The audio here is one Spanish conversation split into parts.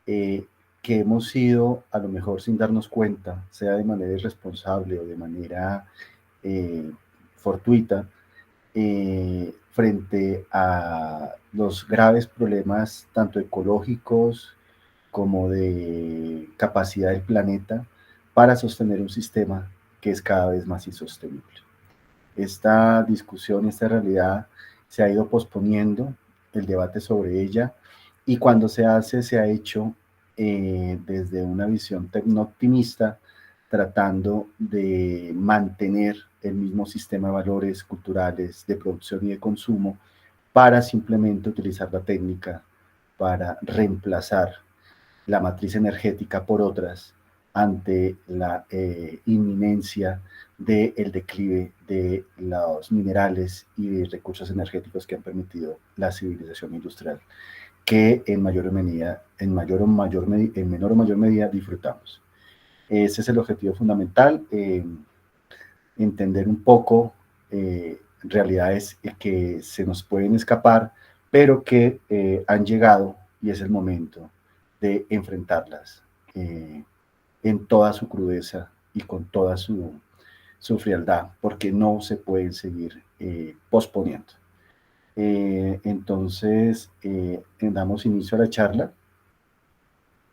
eh, que hemos sido, a lo mejor sin darnos cuenta, sea de manera irresponsable o de manera eh, fortuita, frente a los graves problemas tanto ecológicos como de capacidad del planeta para sostener un sistema que es cada vez más insostenible. Esta discusión, esta realidad se ha ido posponiendo, el debate sobre ella, y cuando se hace, se ha hecho desde una visión tecno-optimista, tratando de mantener el mismo sistema de valores culturales de producción y de consumo para simplemente utilizar la técnica para reemplazar la matriz energética por otras ante la inminencia del declive de los minerales y recursos energéticos que han permitido la civilización industrial, que en mayor o medida, en menor o mayor medida disfrutamos. Ese es el objetivo fundamental, entender un poco realidades que se nos pueden escapar, pero que han llegado y es el momento de enfrentarlas en toda su crudeza y con toda su frialdad, porque no se pueden seguir posponiendo. Entonces, damos inicio a la charla.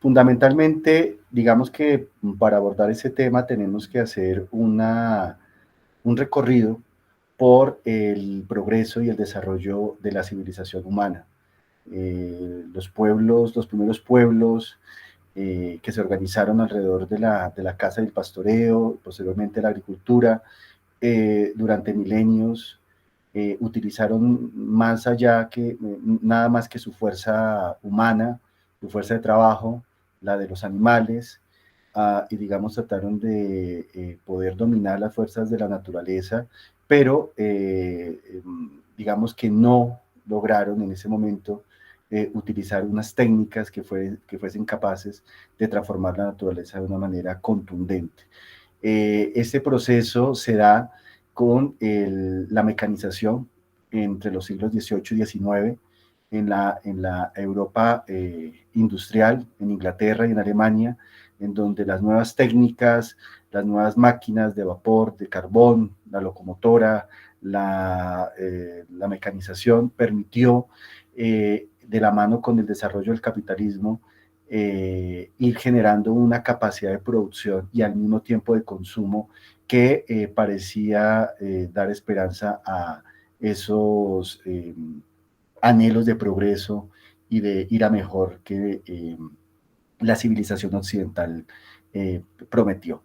Fundamentalmente, digamos que para abordar ese tema tenemos que hacer un recorrido por el progreso y el desarrollo de la civilización humana. Los pueblos, los primeros pueblos que se organizaron alrededor de la caza y el pastoreo, posteriormente la agricultura, durante milenios, utilizaron más allá que nada más que su fuerza humana, su fuerza de trabajo, la de los animales, y digamos trataron de poder dominar las fuerzas de la naturaleza, pero digamos que no lograron en ese momento utilizar unas técnicas que fuesen capaces de transformar la naturaleza de una manera contundente. Este proceso se da con la mecanización entre los siglos XVIII y XIX en la Europa industrial, en Inglaterra y en Alemania, en donde las nuevas técnicas, las nuevas máquinas de vapor, de carbón, la locomotora, la mecanización permitió, de la mano con el desarrollo del capitalismo, ir generando una capacidad de producción y al mismo tiempo de consumo que parecía dar esperanza a esos anhelos de progreso y de ir a mejor que la civilización occidental prometió.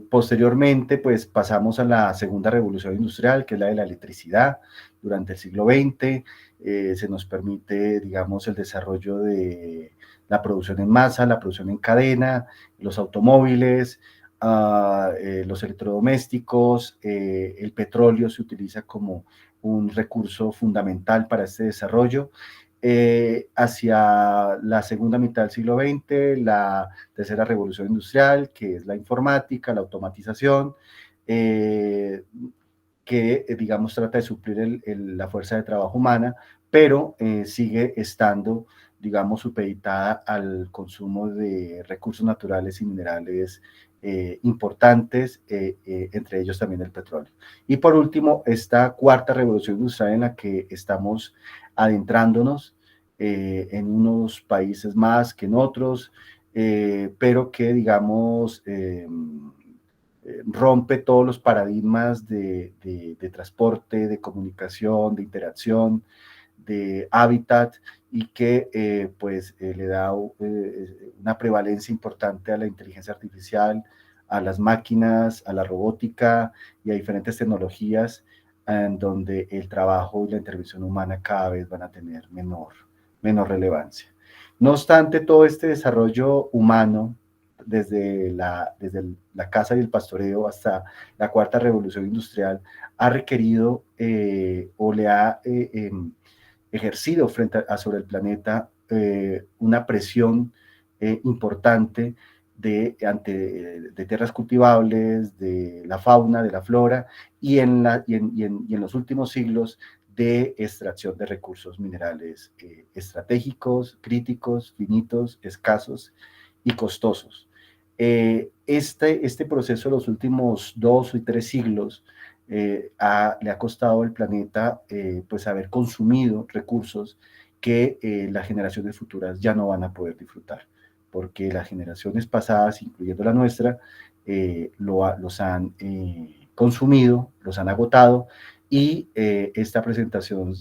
Posteriormente, pues pasamos a la segunda revolución industrial, que es la de la electricidad. Durante el siglo XX se nos permite, digamos, el desarrollo de la producción en masa, la producción en cadena, los automóviles, los electrodomésticos, el petróleo se utiliza como un recurso fundamental para este desarrollo. Hacia la segunda mitad del siglo XX, la tercera revolución industrial, que es la informática, la automatización, que digamos trata de suplir la fuerza de trabajo humana, pero sigue estando, digamos, supeditada al consumo de recursos naturales y minerales importantes, entre ellos también el petróleo. Y por último, esta cuarta revolución industrial en la que estamos adentrándonos, en unos países más que en otros, pero que, digamos, rompe todos los paradigmas de transporte, de comunicación, de interacción, de hábitat, y que pues le da una prevalencia importante a la inteligencia artificial, a las máquinas, a la robótica y a diferentes tecnologías en donde el trabajo y la intervención humana cada vez van a tener menor relevancia. No obstante, todo este desarrollo humano, desde la caza y el pastoreo hasta la cuarta revolución industrial, ha requerido o le ha ejercido sobre el planeta una presión importante de tierras cultivables, de la fauna, de la flora, y en los últimos siglos de extracción de recursos minerales estratégicos, críticos, finitos, escasos y costosos. Este proceso de los últimos 2 y 3 siglos le ha costado al planeta pues haber consumido recursos que las generaciones futuras ya no van a poder disfrutar, porque las generaciones pasadas, incluyendo la nuestra, los han consumido, los han agotado, y esta presentación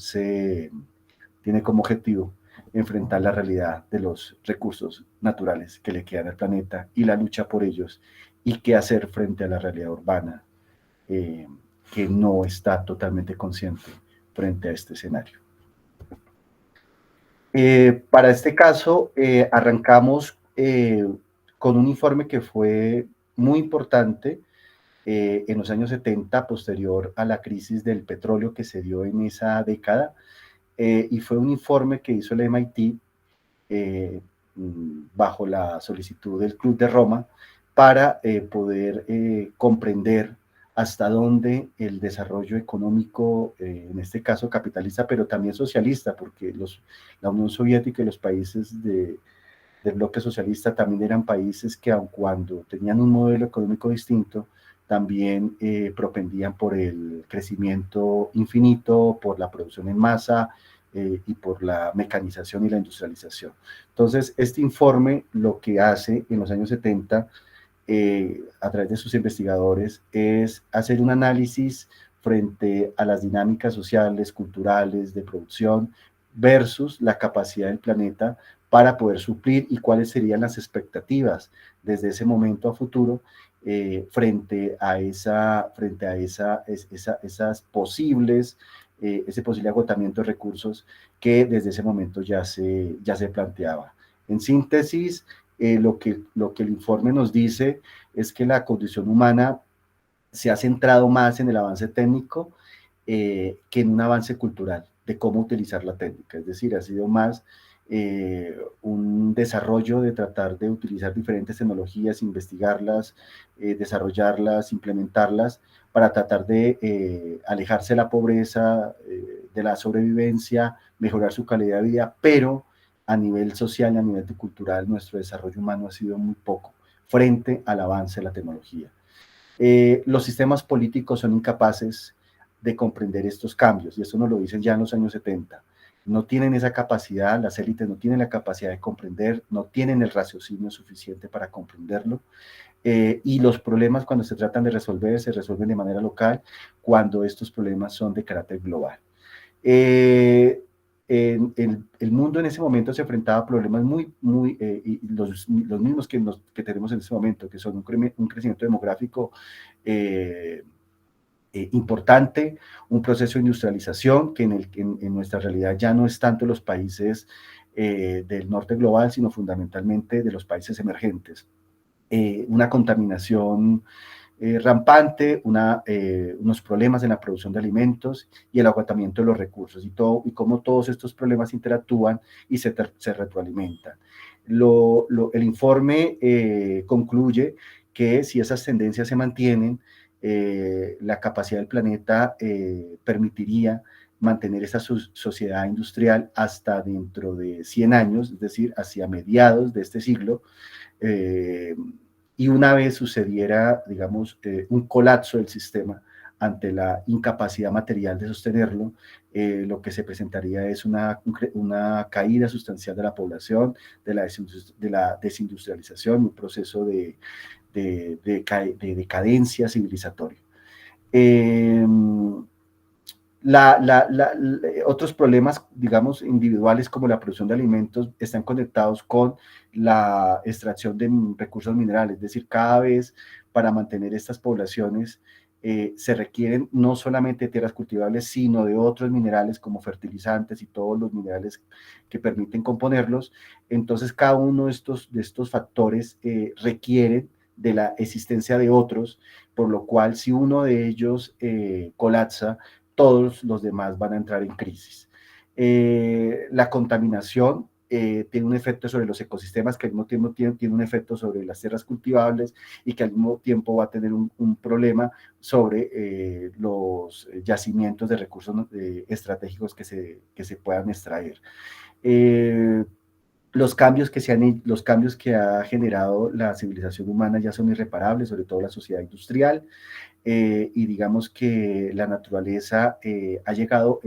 tiene como objetivo enfrentar la realidad de los recursos naturales que le quedan al planeta y la lucha por ellos, y qué hacer frente a la realidad urbana que no está totalmente consciente frente a este escenario. Para este caso, arrancamos con un informe que fue muy importante en los años 70, posterior a la crisis del petróleo que se dio en esa década, y fue un informe que hizo el MIT bajo la solicitud del Club de Roma para poder comprender hasta dónde el desarrollo económico, en este caso capitalista, pero también socialista, porque la Unión Soviética y los países del bloque socialista también eran países que, aun cuando tenían un modelo económico distinto, también propendían por el crecimiento infinito, por la producción en masa y por la mecanización y la industrialización. Entonces, este informe lo que hace en los años 70, a través de sus investigadores, es hacer un análisis frente a las dinámicas sociales, culturales, de producción, versus la capacidad del planeta para poder suplir, y cuáles serían las expectativas desde ese momento a futuro frente a esas posibles, ese posible agotamiento de recursos que desde ese momento ya se planteaba. En síntesis, lo que el informe nos dice es que la condición humana se ha centrado más en el avance técnico que en un avance cultural de cómo utilizar la técnica. Es decir, ha sido más un desarrollo de tratar de utilizar diferentes tecnologías, investigarlas, desarrollarlas, implementarlas, para tratar de alejarse de la pobreza, de la sobrevivencia, mejorar su calidad de vida, pero a nivel social y a nivel cultural nuestro desarrollo humano ha sido muy poco frente al avance de la tecnología. Los sistemas políticos son incapaces de comprender estos cambios, y esto nos lo dicen ya en los años 70. No tienen esa capacidad, las élites no tienen la capacidad de comprender, no tienen el raciocinio suficiente para comprenderlo, y los problemas, cuando se tratan de resolver, se resuelven de manera local, cuando estos problemas son de carácter global. El mundo en ese momento se enfrentaba a problemas los mismos que tenemos en ese momento, que son un crecimiento demográfico importante, un proceso de industrialización que en nuestra realidad ya no es tanto los países del norte global, sino fundamentalmente de los países emergentes. Una contaminación rampante, unos problemas en la producción de alimentos y el agotamiento de los recursos, y cómo todos estos problemas interactúan y se retroalimentan. El informe concluye que si esas tendencias se mantienen, la capacidad del planeta permitiría mantener esa sociedad industrial hasta dentro de 100 años, es decir, hacia mediados de este siglo, y una vez sucediera, digamos, un colapso del sistema ante la incapacidad material de sostenerlo, lo que se presentaría es una caída sustancial de la población, de la desindustrialización, un proceso de decadencia civilizatoria. Otros problemas, digamos, individuales, como la producción de alimentos, están conectados con la extracción de recursos minerales. Es decir, cada vez, para mantener estas poblaciones, se requieren no solamente de tierras cultivables, sino de otros minerales como fertilizantes y todos los minerales que permiten componerlos. Entonces, cada uno de estos factores requieren de la existencia de otros, por lo cual, si uno de ellos colapsa, todos los demás van a entrar en crisis. La contaminación tiene un efecto sobre los ecosistemas, que al mismo tiempo tiene un efecto sobre las tierras cultivables y que al mismo tiempo va a tener un problema sobre los yacimientos de recursos estratégicos que se puedan extraer. Los cambios que ha generado la civilización humana ya son irreparables, sobre todo la sociedad industrial, y digamos que la naturaleza ha llegado,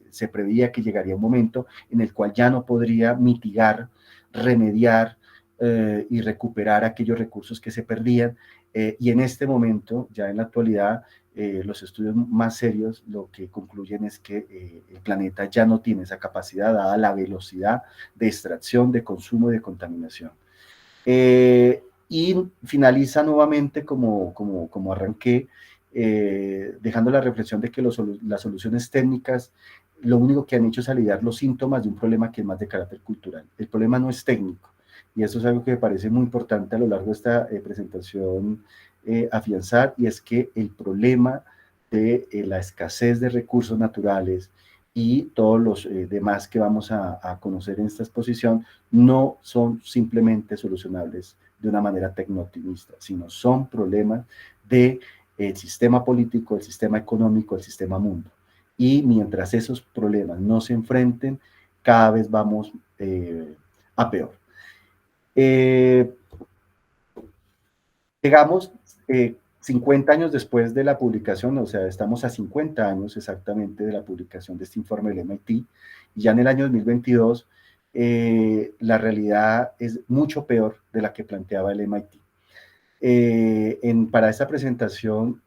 se preveía que llegaría un momento en el cual ya no podría mitigar, remediar y recuperar aquellos recursos que se perdían, y en este momento, ya en la actualidad, los estudios más serios lo que concluyen es que el planeta ya no tiene esa capacidad dada la velocidad de extracción, de consumo y de contaminación. Y finaliza nuevamente como arranqué, dejando la reflexión de que las soluciones técnicas lo único que han hecho es aliviar los síntomas de un problema que es más de carácter cultural. El problema no es técnico, y eso es algo que me parece muy importante a lo largo de esta presentación afianzar, y es que el problema de la escasez de recursos naturales y todos los demás que vamos a conocer en esta exposición no son simplemente solucionables de una manera tecno-optimista, sino son problemas del sistema político, el sistema económico, el sistema mundo. Y mientras esos problemas no se enfrenten, cada vez vamos a peor. Llegamos 50 años después de la publicación, o sea, estamos a 50 años exactamente de la publicación de este informe del MIT, y ya en el año 2022 la realidad es mucho peor de la que planteaba el MIT. Para esta presentación,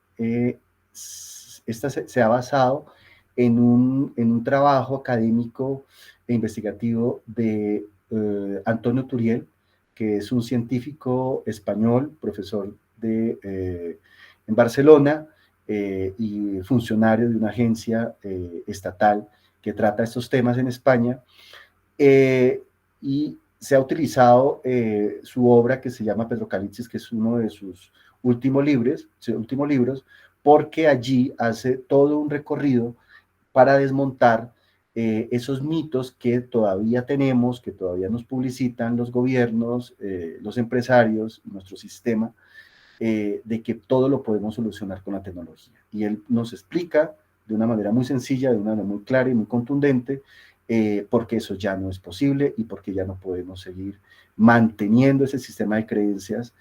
esta se ha basado en un trabajo académico e investigativo de Antonio Turiel, que es un científico español, profesor en Barcelona y funcionario de una agencia estatal que trata estos temas en España. Y se ha utilizado su obra que se llama Petrocalipsis, que es uno de sus últimos libros, porque allí hace todo un recorrido para desmontar esos mitos que todavía tenemos, que todavía nos publicitan los gobiernos, los empresarios, nuestro sistema, de que todo lo podemos solucionar con la tecnología. Y él nos explica de una manera muy sencilla, de una manera muy clara y muy contundente, porque eso ya no es posible y porque ya no podemos seguir manteniendo ese sistema de creencias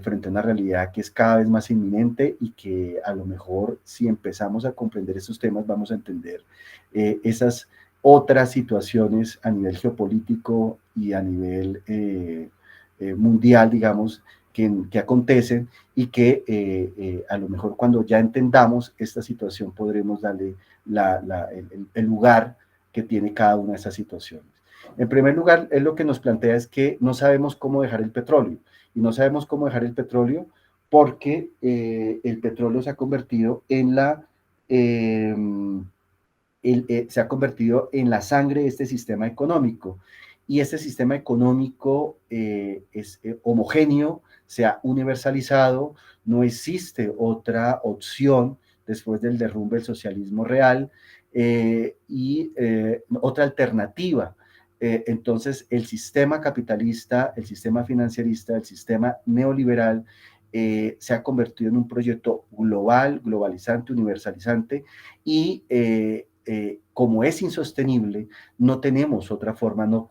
frente a una realidad que es cada vez más inminente, y que a lo mejor, si empezamos a comprender esos temas, vamos a entender esas otras situaciones a nivel geopolítico y a nivel mundial, digamos, que acontecen, y que a lo mejor cuando ya entendamos esta situación podremos darle el lugar que tiene cada una de esas situaciones. En primer lugar, él lo que nos plantea es que no sabemos cómo dejar el petróleo, y no sabemos cómo dejar el petróleo porque el petróleo se ha convertido en se ha convertido en la sangre de este sistema económico, y este sistema económico es homogéneo, se ha universalizado, no existe otra opción después del derrumbe del socialismo real y otra alternativa. Entonces, el sistema capitalista, el sistema financierista, el sistema neoliberal se ha convertido en un proyecto global, globalizante, universalizante, y como es insostenible, no tenemos otra forma, no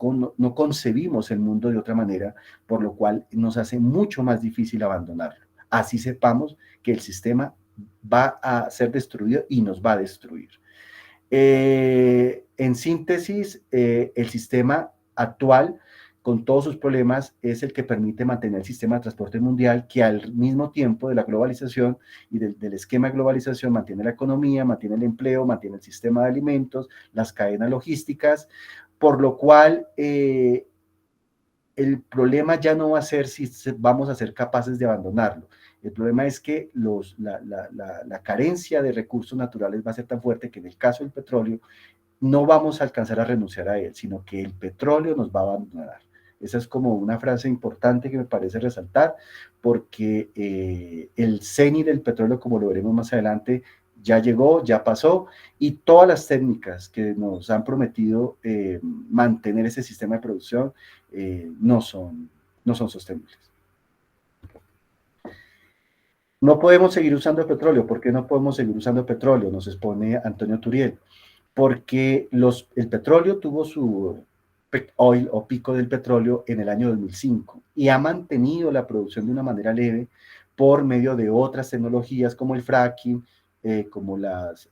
concebimos el mundo de otra manera, por lo cual nos hace mucho más difícil abandonarlo. Así sepamos que el sistema va a ser destruido y nos va a destruir. En síntesis, el sistema actual, con todos sus problemas, es el que permite mantener el sistema de transporte mundial, que al mismo tiempo de la globalización y del esquema de globalización mantiene la economía, mantiene el empleo, mantiene el sistema de alimentos, las cadenas logísticas, por lo cual el problema ya no va a ser si vamos a ser capaces de abandonarlo. El problema es que la carencia de recursos naturales va a ser tan fuerte que en el caso del petróleo no vamos a alcanzar a renunciar a él, sino que el petróleo nos va a abandonar. Esa es como una frase importante que me parece resaltar, porque el cenit del petróleo, como lo veremos más adelante, ya llegó, ya pasó, y todas las técnicas que nos han prometido mantener ese sistema de producción no son sostenibles. No podemos seguir usando petróleo. ¿Por qué no podemos seguir usando petróleo? Nos expone Antonio Turiel. Porque el petróleo tuvo su peak oil o pico del petróleo en el año 2005 y ha mantenido la producción de una manera leve por medio de otras tecnologías como el fracking, como las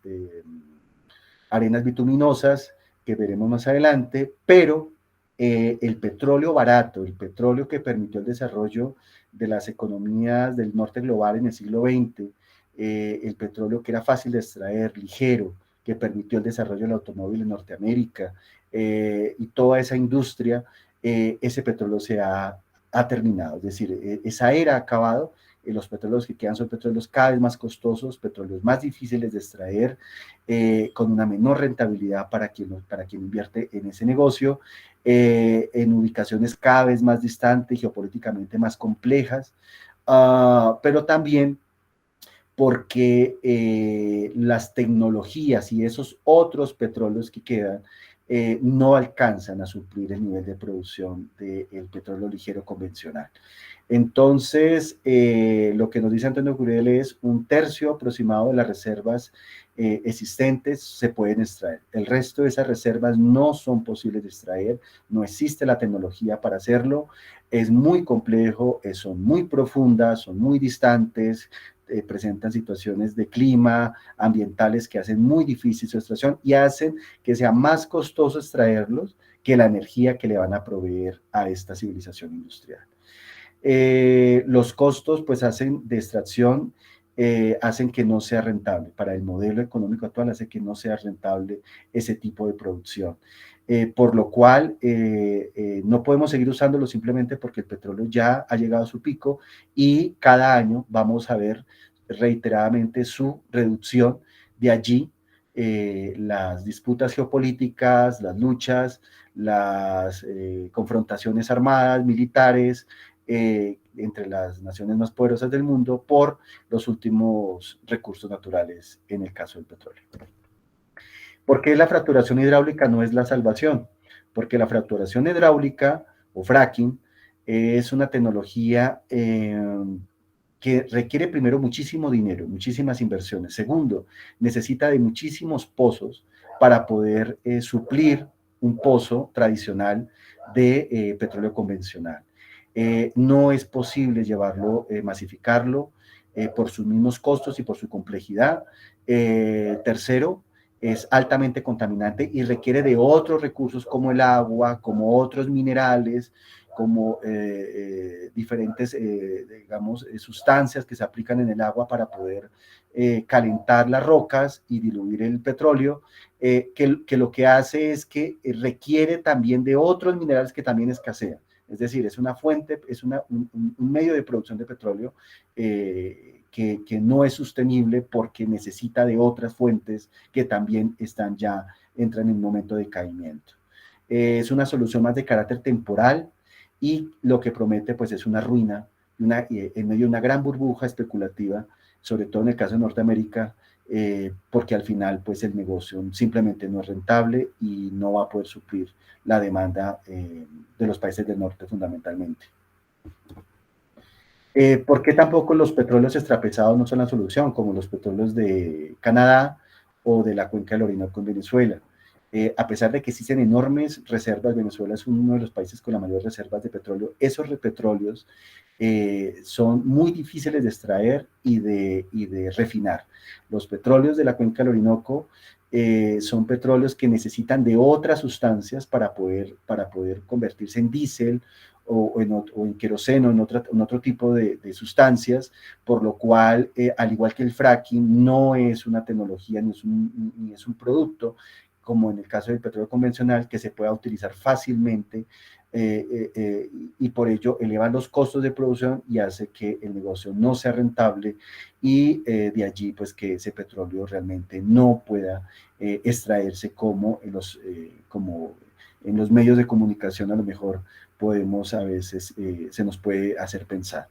arenas bituminosas que veremos más adelante, pero el petróleo barato, el petróleo que permitió el desarrollo de las economías del norte global en el siglo XX, el petróleo que era fácil de extraer, ligero, que permitió el desarrollo del automóvil en Norteamérica y toda esa industria, ese petróleo ha terminado, es decir, esa era ha acabado. Los petróleos que quedan son petróleos cada vez más costosos, petróleos más difíciles de extraer, con una menor rentabilidad para quien invierte en ese negocio, en ubicaciones cada vez más distantes, geopolíticamente más complejas, pero también porque las tecnologías y esos otros petróleos que quedan no alcanzan a suplir el nivel de producción del petróleo ligero convencional. Entonces, lo que nos dice Antonio Curiel es un tercio aproximado de las reservas existentes se pueden extraer. El resto de esas reservas no son posibles de extraer, no existe la tecnología para hacerlo, es muy complejo, son muy profundas, son muy distantes, presentan situaciones de clima, ambientales que hacen muy difícil su extracción y hacen que sea más costoso extraerlos que la energía que le van a proveer a esta civilización industrial. Los costos pues hacen de extracción, hacen que no sea rentable. Para el modelo económico actual hace que no sea rentable ese tipo de producción. Por lo cual no podemos seguir usándolo simplemente porque el petróleo ya ha llegado a su pico y cada año vamos a ver reiteradamente su reducción. De allí las disputas geopolíticas, las luchas, las confrontaciones armadas, militares, entre las naciones más poderosas del mundo por los últimos recursos naturales, en el caso del petróleo. ¿Por qué la fracturación hidráulica no es la salvación? Porque la fracturación hidráulica o fracking es una tecnología que requiere primero muchísimo dinero, muchísimas inversiones. Segundo, necesita de muchísimos pozos para poder suplir un pozo tradicional de petróleo convencional. No es posible llevarlo, masificarlo por sus mismos costos y por su complejidad. Tercero, es altamente contaminante y requiere de otros recursos como el agua, como otros minerales, como diferentes, digamos, sustancias que se aplican en el agua para poder calentar las rocas y diluir el petróleo, que lo que hace es que requiere también de otros minerales que también escasean. Es decir, es una fuente, es un medio de producción de petróleo que no es sostenible porque necesita de otras fuentes que también entran en un momento de decaimiento. Es una solución más de carácter temporal y lo que promete pues es una ruina en medio de una gran burbuja especulativa, sobre todo en el caso de Norteamérica, porque al final pues el negocio simplemente no es rentable y no va a poder suplir la demanda de los países del norte fundamentalmente. ¿Por qué tampoco los petróleos extrapesados no son la solución, como los petróleos de Canadá o de la cuenca del Orinoco en Venezuela? A pesar de que existen enormes reservas, Venezuela es uno de los países con las mayores reservas de petróleo, esos petróleos son muy difíciles de extraer y de refinar. Los petróleos de la cuenca del Orinoco son petróleos que necesitan de otras sustancias para poder convertirse en diésel o en queroseno, en otro tipo de sustancias, por lo cual, al igual que el fracking, no es una tecnología ni es un producto, como en el caso del petróleo convencional, que se pueda utilizar fácilmente y por ello eleva los costos de producción y hace que el negocio no sea rentable y de allí pues que ese petróleo realmente no pueda extraerse como en los medios de comunicación a lo mejor podemos a veces, se nos puede hacer pensar.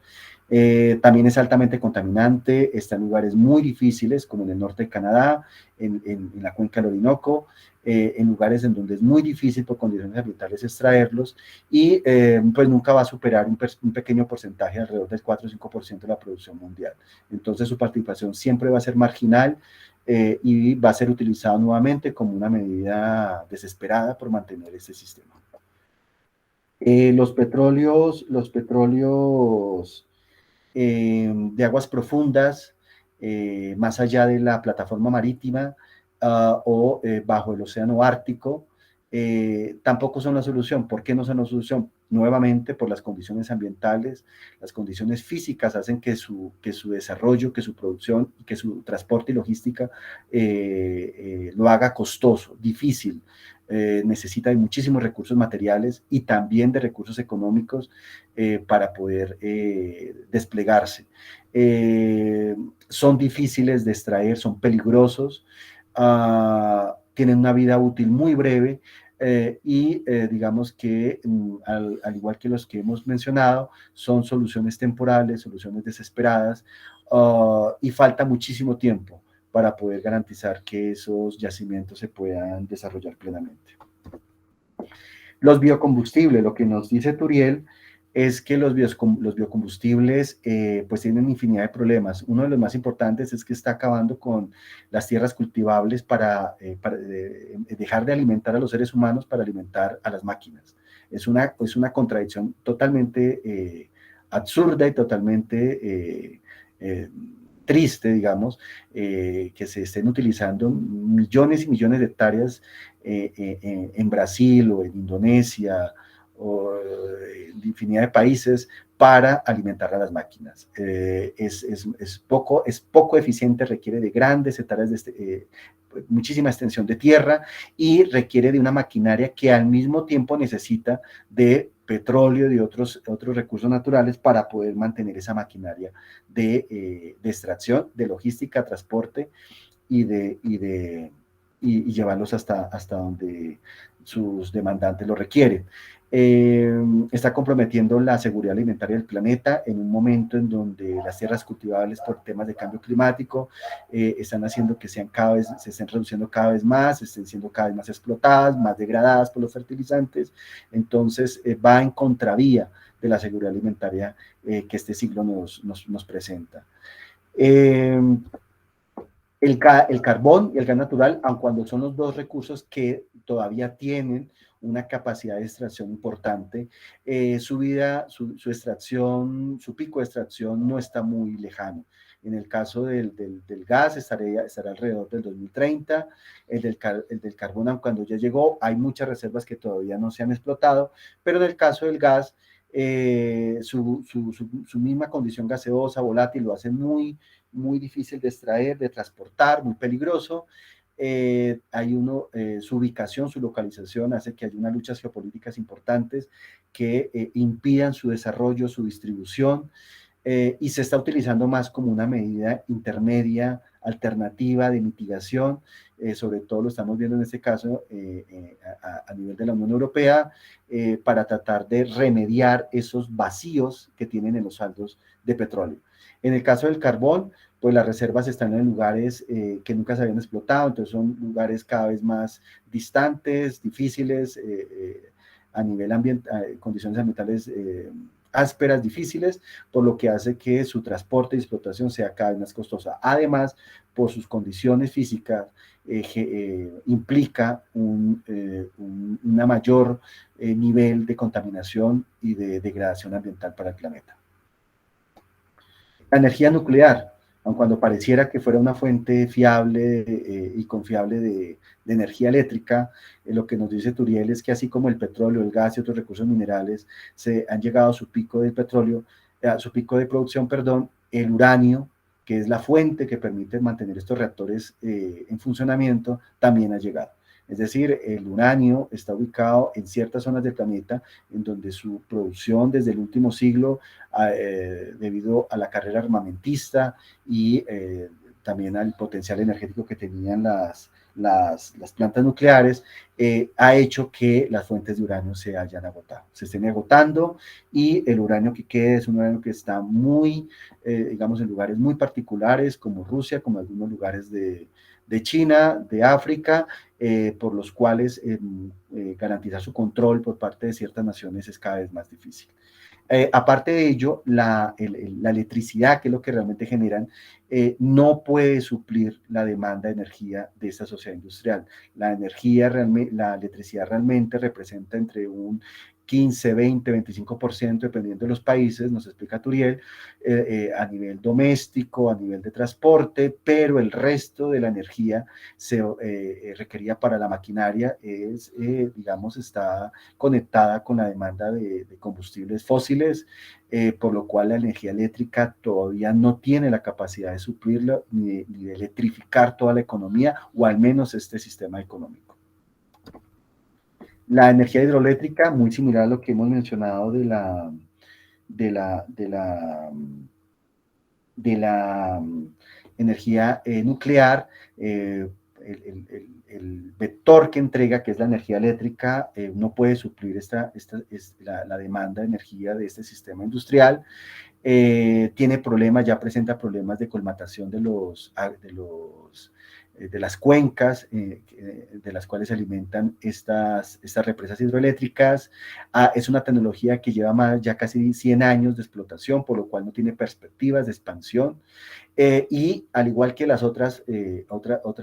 También es altamente contaminante, está en lugares muy difíciles, como en el norte de Canadá, en la cuenca del Orinoco, en lugares en donde es muy difícil por condiciones ambientales extraerlos, y pues nunca va a superar un pequeño porcentaje, alrededor del 4 o 5% de la producción mundial. Entonces su participación siempre va a ser marginal, y va a ser utilizado nuevamente como una medida desesperada por mantener ese sistema. Los petróleos de aguas profundas, más allá de la plataforma marítima, o bajo el océano Ártico, tampoco son la solución. ¿Por qué no son la solución? Nuevamente, por las condiciones ambientales, las condiciones físicas hacen que su desarrollo, que su producción, que su transporte y logística lo haga costoso, difícil. Necesita de muchísimos recursos materiales y también de recursos económicos para poder desplegarse. Son difíciles de extraer, son peligrosos, tienen una vida útil muy breve, y digamos que al igual que los que hemos mencionado, son soluciones temporales, soluciones desesperadas, y falta muchísimo tiempo para poder garantizar que esos yacimientos se puedan desarrollar plenamente. Los biocombustibles, lo que nos dice Turiel es que los biocombustibles pues tienen infinidad de problemas. Uno de los más importantes es que está acabando con las tierras cultivables para dejar de alimentar a los seres humanos para alimentar a las máquinas. Es una contradicción totalmente absurda y totalmente triste, digamos, que se estén utilizando millones y millones de hectáreas en Brasil o en Indonesia o en infinidad de países para alimentar a las máquinas. Es poco eficiente, requiere de grandes hectáreas muchísima extensión de tierra y requiere de una maquinaria que al mismo tiempo necesita de petróleo y de otros recursos naturales para poder mantener esa maquinaria de extracción, de logística, transporte y llevarlos hasta donde sus demandantes lo requieren. Está comprometiendo la seguridad alimentaria del planeta en un momento en donde las tierras cultivables por temas de cambio climático están haciendo que se estén reduciendo cada vez más, estén siendo cada vez más explotadas, más degradadas por los fertilizantes. Entonces va en contravía de la seguridad alimentaria que este siglo nos presenta. El carbón y el gas natural, aun cuando son los dos recursos que todavía tienen una capacidad de extracción importante, su extracción, su pico de extracción no está muy lejano. En el caso del gas estará alrededor del 2030, el del carbón, aun cuando ya llegó, hay muchas reservas que todavía no se han explotado, pero en el caso del gas, su misma condición gaseosa, volátil, lo hace muy difícil de extraer, de transportar, muy peligroso. Su ubicación, su localización hace que haya unas luchas geopolíticas importantes que impidan su desarrollo, su distribución, y se está utilizando más como una medida intermedia, alternativa de mitigación, sobre todo lo estamos viendo en este caso a nivel de la Unión Europea, para tratar de remediar esos vacíos que tienen en los saldos de petróleo. En el caso del carbón, pues las reservas están en lugares que nunca se habían explotado, entonces son lugares cada vez más distantes, difíciles, a nivel ambiental, condiciones ambientales ásperas, difíciles, por lo que hace que su transporte y explotación sea cada vez más costosa. Además, por sus condiciones físicas, implica una mayor nivel de contaminación y de degradación ambiental para el planeta. La energía nuclear, aun cuando pareciera que fuera una fuente fiable y confiable de energía eléctrica, lo que nos dice Turiel es que así como el petróleo, el gas y otros recursos minerales se han llegado a su pico del petróleo, a su pico de producción, perdón, el uranio, que es la fuente que permite mantener estos reactores en funcionamiento, también ha llegado. Es decir, el uranio está ubicado en ciertas zonas del planeta en donde su producción desde el último siglo, debido a la carrera armamentista y también al potencial energético que tenían las plantas nucleares, ha hecho que las fuentes de uranio se hayan agotado, se estén agotando, y el uranio que queda es un uranio que está muy, digamos, en lugares muy particulares, como Rusia, como algunos lugares de China, de África, por los cuales garantizar su control por parte de ciertas naciones es cada vez más difícil. Aparte de ello, la electricidad, que es lo que realmente generan, no puede suplir la demanda de energía de esta sociedad industrial. La electricidad realmente representa entre un 15, 20, 25%, dependiendo de los países, nos explica Turiel, a nivel doméstico, a nivel de transporte, pero el resto de la energía requerida para la maquinaria digamos, está conectada con la demanda de combustibles fósiles, por lo cual la energía eléctrica todavía no tiene la capacidad de suplirlo ni de electrificar toda la economía, o al menos este sistema económico. La energía hidroeléctrica, muy similar a lo que hemos mencionado de la energía nuclear, el vector que entrega, que es la energía eléctrica, no puede suplir la demanda de energía de este sistema industrial. Tiene problemas, ya presenta problemas de colmatación de las cuencas de las cuales se alimentan estas represas hidroeléctricas. Es una tecnología que lleva ya casi 100 años de explotación, por lo cual no tiene perspectivas de expansión. Y al igual que las otras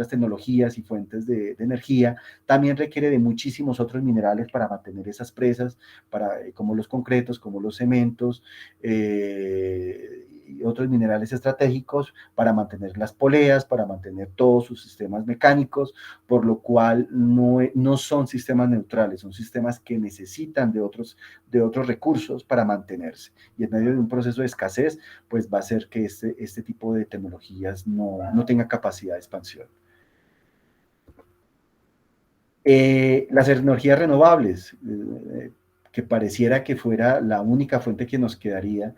tecnologías y fuentes de energía, también requiere de muchísimos otros minerales para mantener esas presas, como los concretos, como los cementos, y otros minerales estratégicos para mantener las poleas, para mantener todos sus sistemas mecánicos, por lo cual no son sistemas neutrales, son sistemas que necesitan de otros recursos para mantenerse. Y en medio de un proceso de escasez, pues va a hacer que este tipo de tecnologías no tenga capacidad de expansión. Las energías renovables, que pareciera que fuera la única fuente que nos quedaría,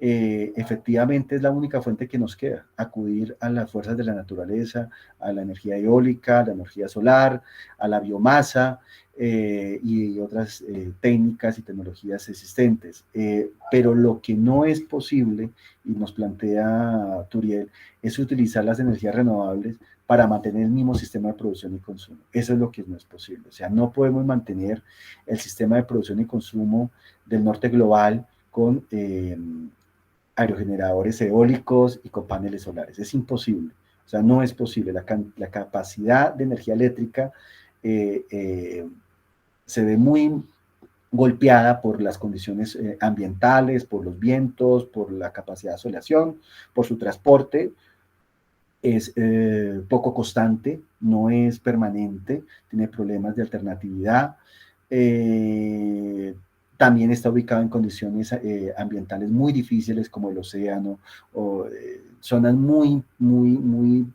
efectivamente es la única fuente que nos queda: acudir a las fuerzas de la naturaleza, a la energía eólica, a la energía solar, a la biomasa, y otras técnicas y tecnologías existentes. Pero lo que no es posible, y nos plantea Turiel, es utilizar las energías renovables para mantener el mismo sistema de producción y consumo. Eso es lo que no es posible. O sea, no podemos mantener el sistema de producción y consumo del norte global con aerogeneradores eólicos y con paneles solares. Es imposible. O sea, no es posible. La capacidad de energía eléctrica se ve muy golpeada por las condiciones ambientales, por los vientos, por la capacidad de asolación, por su transporte. Es poco constante, no es permanente, tiene problemas de alternatividad. También está ubicado en condiciones ambientales muy difíciles, como el océano, o zonas muy, muy, muy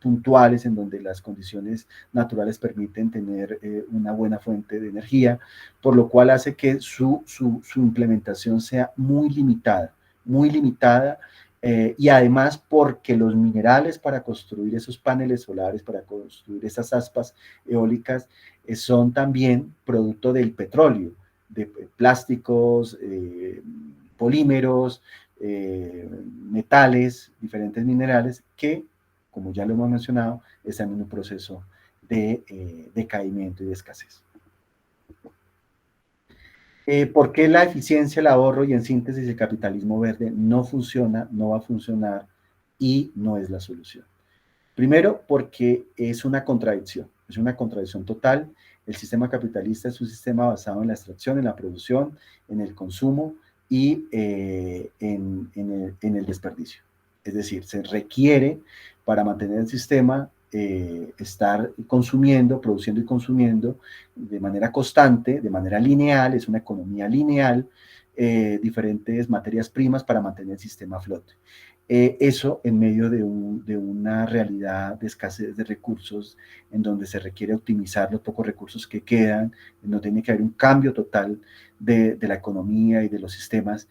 puntuales, en donde las condiciones naturales permiten tener una buena fuente de energía, por lo cual hace que su implementación sea muy limitada. Y además porque los minerales para construir esos paneles solares, para construir esas aspas eólicas, son también producto del petróleo, de plásticos, polímeros, metales, diferentes minerales que, como ya lo hemos mencionado, están en un proceso de decaimiento y de escasez. ¿Por qué la eficiencia, el ahorro y, en síntesis, el capitalismo verde no funciona, no va a funcionar y no es la solución? Primero, porque es una contradicción total. El sistema capitalista es un sistema basado en la extracción, en la producción, en el consumo y en el desperdicio. Es decir, se requiere, para mantener el sistema, estar consumiendo, produciendo y consumiendo de manera constante, de manera lineal. Es una economía lineal, diferentes materias primas para mantener el sistema a flote. Eso en medio de una realidad de escasez de recursos, en donde se requiere optimizar los pocos recursos que quedan, en donde tiene que haber un cambio total de la economía y de los sistemas.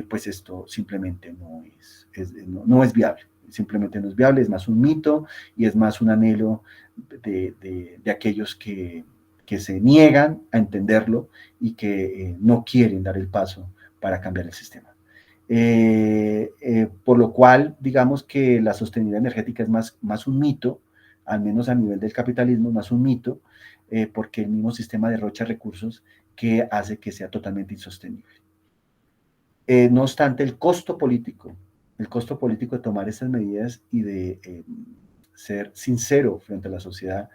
Pues esto simplemente no es viable. simplemente no es viable, es más un mito y es más un anhelo de aquellos que se niegan a entenderlo y que no quieren dar el paso para cambiar el sistema. Por lo cual, digamos que la sostenibilidad energética es más un mito, al menos a nivel del capitalismo, más un mito, porque el mismo sistema derrocha recursos que hace que sea totalmente insostenible. No obstante, el costo político de tomar estas medidas y de ser sincero frente a la sociedad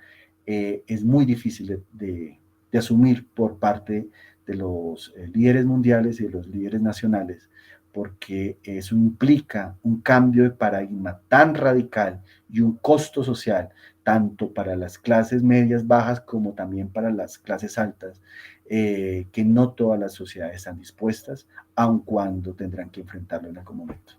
es muy difícil de asumir por parte de los líderes mundiales y de los líderes nacionales, porque eso implica un cambio de paradigma tan radical y un costo social, tanto para las clases medias bajas como también para las clases altas, que no todas las sociedades están dispuestas, aun cuando tendrán que enfrentarlo en algún momento.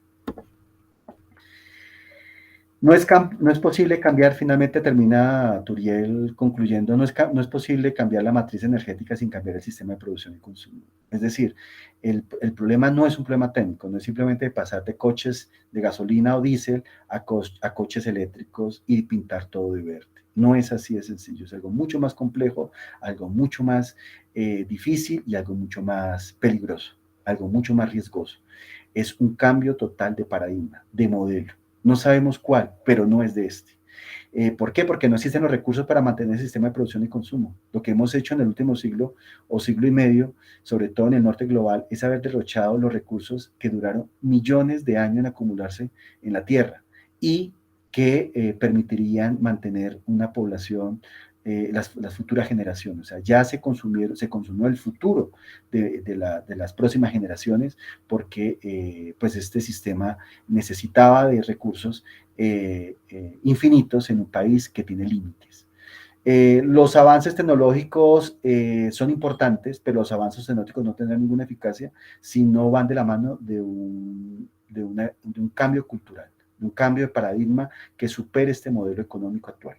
No es posible cambiar, finalmente termina Turiel concluyendo, no es posible cambiar la matriz energética sin cambiar el sistema de producción y consumo. Es decir, el problema no es un problema técnico, no es simplemente pasar de coches de gasolina o diésel a coches eléctricos y pintar todo de verde. No es así de sencillo, es algo mucho más complejo, algo mucho más difícil y algo mucho más peligroso, algo mucho más riesgoso. Es un cambio total de paradigma, de modelo. No sabemos cuál, pero no es de este. ¿Por qué? Porque no existen los recursos para mantener el sistema de producción y consumo. Lo que hemos hecho en el último siglo o siglo y medio, sobre todo en el norte global, es haber derrochado los recursos que duraron millones de años en acumularse en la Tierra y que permitirían mantener una población, las futuras generaciones. O sea, ya se consumió el futuro de las próximas generaciones porque pues este sistema necesitaba de recursos infinitos en un país que tiene límites. Los avances tecnológicos son importantes, pero los avances tecnológicos no tendrán ninguna eficacia si no van de la mano de un cambio cultural, de un cambio de paradigma que supere este modelo económico actual.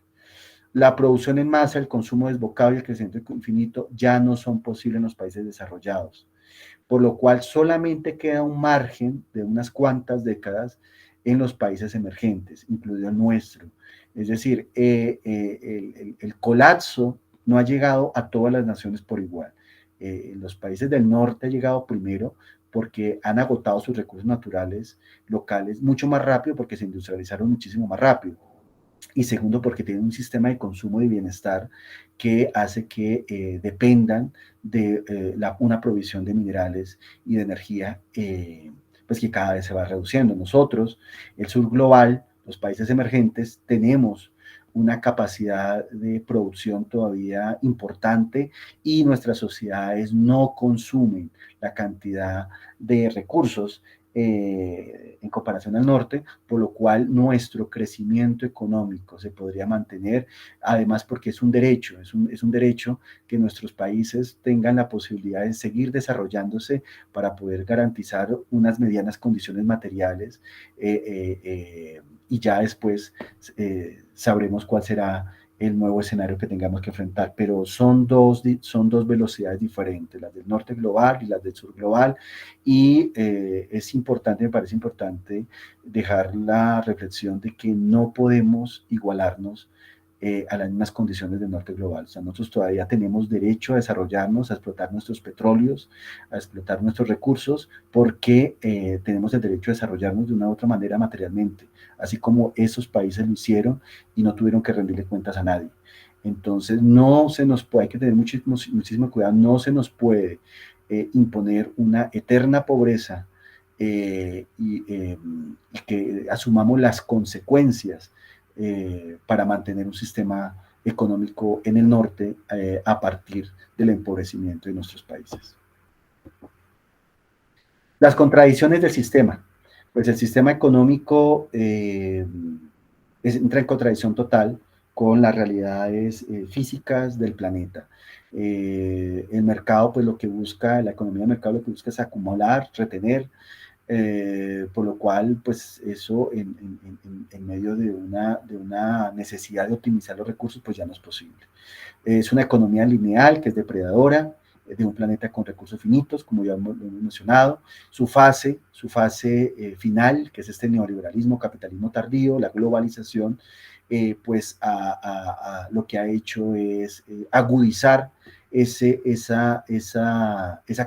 La producción en masa, el consumo desbocado y el crecimiento infinito ya no son posibles en los países desarrollados, por lo cual solamente queda un margen de unas cuantas décadas en los países emergentes, incluido el nuestro. Es decir, el colapso no ha llegado a todas las naciones por igual. Los países del norte ha llegado primero porque han agotado sus recursos naturales locales mucho más rápido porque se industrializaron muchísimo más rápido. Y segundo, porque tienen un sistema de consumo y bienestar que hace que dependan de una provisión de minerales y de energía, pues que cada vez se va reduciendo. Nosotros, el sur global, los países emergentes, tenemos una capacidad de producción todavía importante y nuestras sociedades no consumen la cantidad de recursos en comparación al norte, por lo cual nuestro crecimiento económico se podría mantener, además porque es un derecho, es un derecho que nuestros países tengan la posibilidad de seguir desarrollándose para poder garantizar unas medianas condiciones materiales y ya después sabremos cuál será el nuevo escenario que tengamos que enfrentar, pero son dos velocidades diferentes, las del norte global y las del sur global, y es importante, me parece importante dejar la reflexión de que no podemos igualarnos a las mismas condiciones del norte global. O sea, nosotros todavía tenemos derecho a desarrollarnos, a explotar nuestros petróleos, a explotar nuestros recursos, porque tenemos el derecho a desarrollarnos de una u otra manera materialmente, así como esos países lo hicieron y no tuvieron que rendirle cuentas a nadie. Entonces, no se nos puede, hay que tener muchísimo cuidado, no se nos puede imponer una eterna pobreza y que asumamos las consecuencias para mantener un sistema económico en el norte a partir del empobrecimiento de nuestros países. Las contradicciones del sistema. Pues el sistema económico entra en contradicción total con las realidades físicas del planeta. El mercado, pues lo que busca, la economía del mercado lo que busca es acumular, retener, por lo cual, pues eso en medio de una necesidad de optimizar los recursos, pues ya no es posible. Es una economía lineal que es depredadora, de un planeta con recursos finitos, como ya hemos mencionado, su fase final, que es este neoliberalismo, capitalismo tardío, la globalización, pues lo que ha hecho es agudizar esa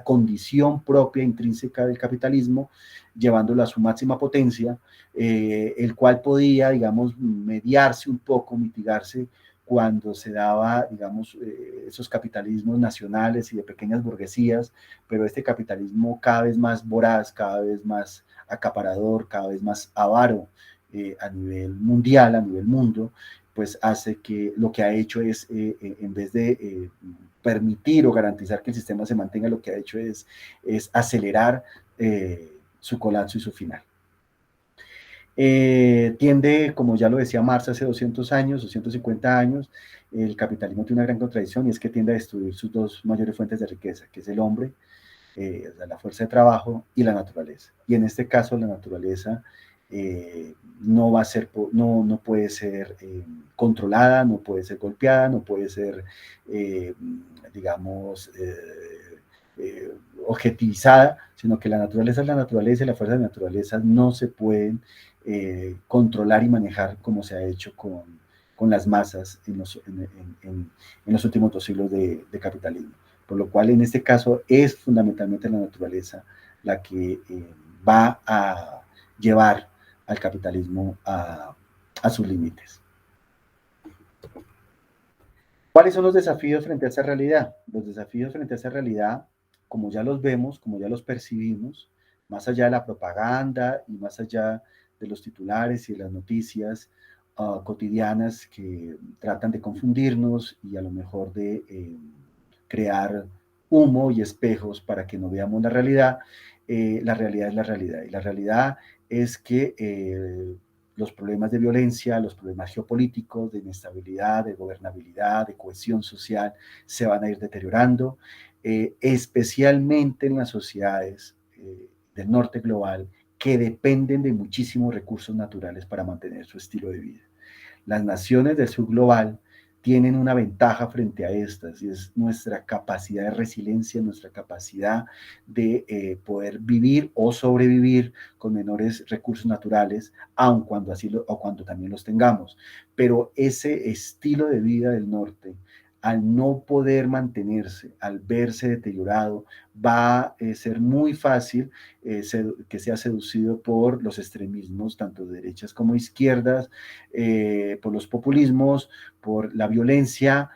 condición propia intrínseca del capitalismo, llevándolo a su máxima potencia, el cual podía, digamos, mediarse un poco, mitigarse cuando se daba, digamos, esos capitalismos nacionales y de pequeñas burguesías, pero este capitalismo cada vez más voraz, cada vez más acaparador, cada vez más avaro a nivel mundial, a nivel mundo, pues hace que lo que ha hecho es, en vez de permitir o garantizar que el sistema se mantenga, lo que ha hecho es acelerar su colapso y su final. Tiende, como ya lo decía Marx hace 200 años, 250 años, el capitalismo tiene una gran contradicción y es que tiende a destruir sus dos mayores fuentes de riqueza, que es el hombre, la fuerza de trabajo y la naturaleza. Y en este caso la naturaleza no va a ser, no puede ser controlada, no puede ser golpeada, no puede ser, digamos, objetivizada, sino que la naturaleza es la naturaleza y las fuerzas de la naturaleza no se pueden controlar y manejar como se ha hecho con las masas en los últimos 2 siglos de capitalismo. Por lo cual, en este caso, es fundamentalmente la naturaleza la que va a llevar al capitalismo a sus límites. ¿Cuáles son los desafíos frente a esa realidad? Los desafíos frente a esa realidad, como ya los vemos, como ya los percibimos, más allá de la propaganda y más allá de los titulares y de las noticias cotidianas que tratan de confundirnos y a lo mejor de crear humo y espejos para que no veamos la realidad es la realidad. Y la realidad es que los problemas de violencia, los problemas geopolíticos, de inestabilidad, de gobernabilidad, de cohesión social, se van a ir deteriorando, especialmente en las sociedades del norte global que dependen de muchísimos recursos naturales para mantener su estilo de vida. Las naciones del sur global tienen una ventaja frente a estas y es nuestra capacidad de resiliencia, nuestra capacidad de poder vivir o sobrevivir con menores recursos naturales, aun cuando o cuando también los tengamos. Pero ese estilo de vida del norte, al no poder mantenerse, al verse deteriorado, va a ser muy fácil que sea seducido por los extremismos, tanto de derechas como izquierdas, por los populismos, por la violencia,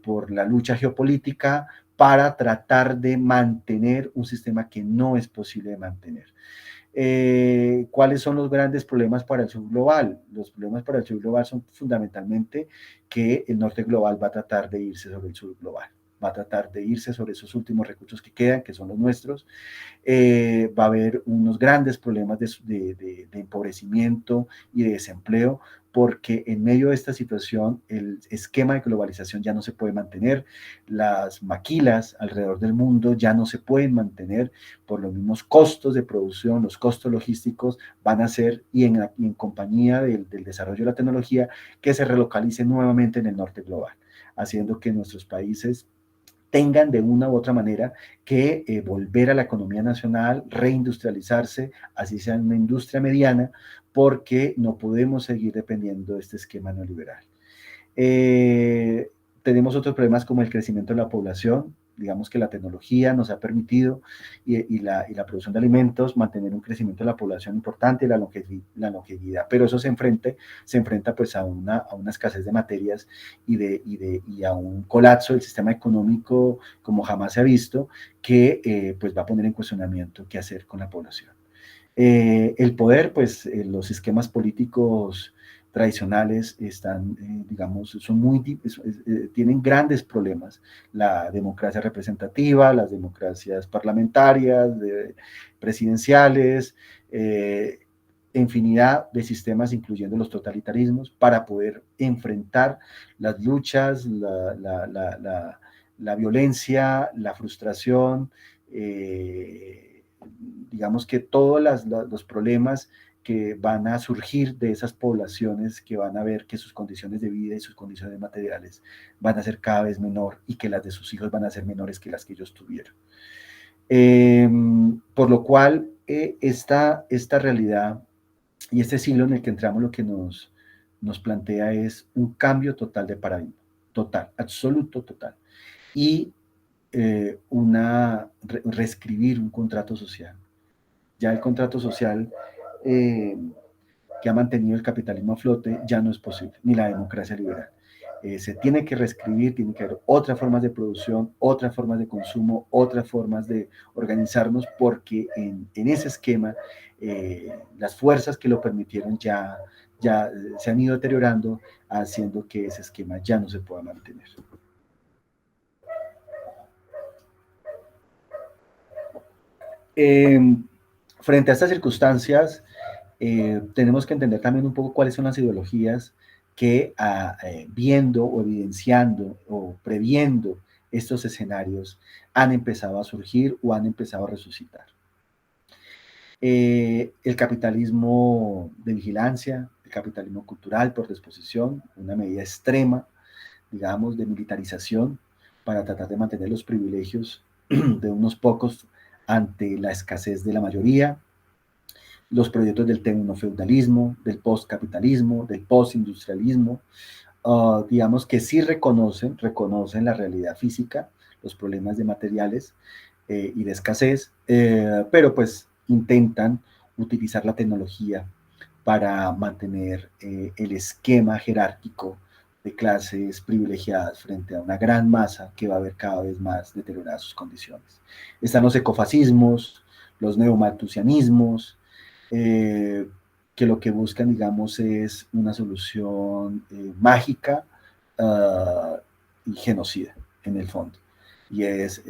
por la lucha geopolítica, para tratar de mantener un sistema que no es posible de mantener. ¿Cuáles son los grandes problemas para el sur global? Los problemas para el sur global son fundamentalmente que el norte global va a tratar de irse sobre el sur global, va a tratar de irse sobre esos últimos recursos que quedan, que son los nuestros. Va a haber unos grandes problemas de empobrecimiento y de desempleo, porque en medio de esta situación el esquema de globalización ya no se puede mantener, las maquilas alrededor del mundo ya no se pueden mantener por los mismos costos de producción, los costos logísticos van a ser, y en compañía del desarrollo de la tecnología, que se relocalicen nuevamente en el norte global, haciendo que nuestros países tengan de una u otra manera que volver a la economía nacional, reindustrializarse, así sea una industria mediana, porque no podemos seguir dependiendo de este esquema neoliberal. Tenemos otros problemas como el crecimiento de la población. Digamos que la tecnología nos ha permitido y la producción de alimentos mantener un crecimiento de la población importante y la longevidad, pero eso se enfrenta pues a una escasez de materias y a un colapso del sistema económico como jamás se ha visto, que pues va a poner en cuestionamiento qué hacer con la población. El poder, pues los esquemas políticos tradicionales están, digamos, tienen grandes problemas. La democracia representativa, las democracias parlamentarias, presidenciales, infinidad de sistemas, incluyendo los totalitarismos, para poder enfrentar las luchas, la violencia, la frustración, digamos que todos los problemas que van a surgir de esas poblaciones que van a ver que sus condiciones de vida y sus condiciones materiales van a ser cada vez menor y que las de sus hijos van a ser menores que las que ellos tuvieron. Por lo cual, esta realidad y este siglo en el que entramos lo que nos plantea es un cambio total de paradigma, total, absoluto, total. Y reescribir un contrato social. Ya el contrato social que ha mantenido el capitalismo a flote ya no es posible, ni la democracia liberal. Se tiene que reescribir, tiene que haber otras formas de producción, otras formas de consumo, otras formas de organizarnos, porque en ese esquema las fuerzas que lo permitieron ya se han ido deteriorando, haciendo que ese esquema ya no se pueda mantener. Frente a estas circunstancias, tenemos que entender también un poco cuáles son las ideologías que viendo o evidenciando o previendo estos escenarios han empezado a surgir o han empezado a resucitar. El capitalismo de vigilancia, el capitalismo cultural por disposición, una medida extrema, digamos, de militarización para tratar de mantener los privilegios de unos pocos ante la escasez de la mayoría, los proyectos del tecnofeudalismo, del postcapitalismo, del postindustrialismo, digamos que sí reconocen la realidad física, los problemas de materiales y de escasez, pero pues intentan utilizar la tecnología para mantener el esquema jerárquico de clases privilegiadas frente a una gran masa que va a ver cada vez más deterioradas sus condiciones. Están los ecofascismos, los neomalthusianismos, que lo que buscan, digamos, es una solución mágica y genocida, en el fondo. Y es,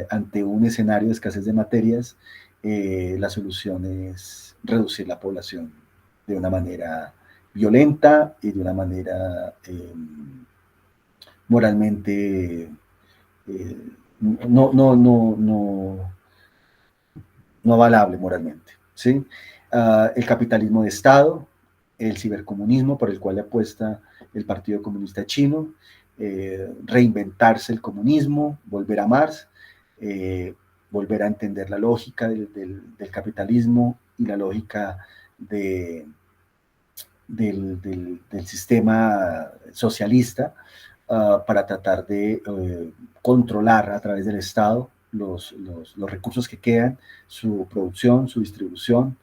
ante un escenario de escasez de materias, la solución es reducir la población de una manera violenta y de una manera moralmente no avalable moralmente, ¿sí? El capitalismo de Estado, el cibercomunismo por el cual apuesta el Partido Comunista Chino, reinventarse el comunismo, volver a Marx, volver a entender la lógica del capitalismo y la lógica del sistema socialista para tratar de controlar a través del Estado los recursos que quedan, su producción, su distribución,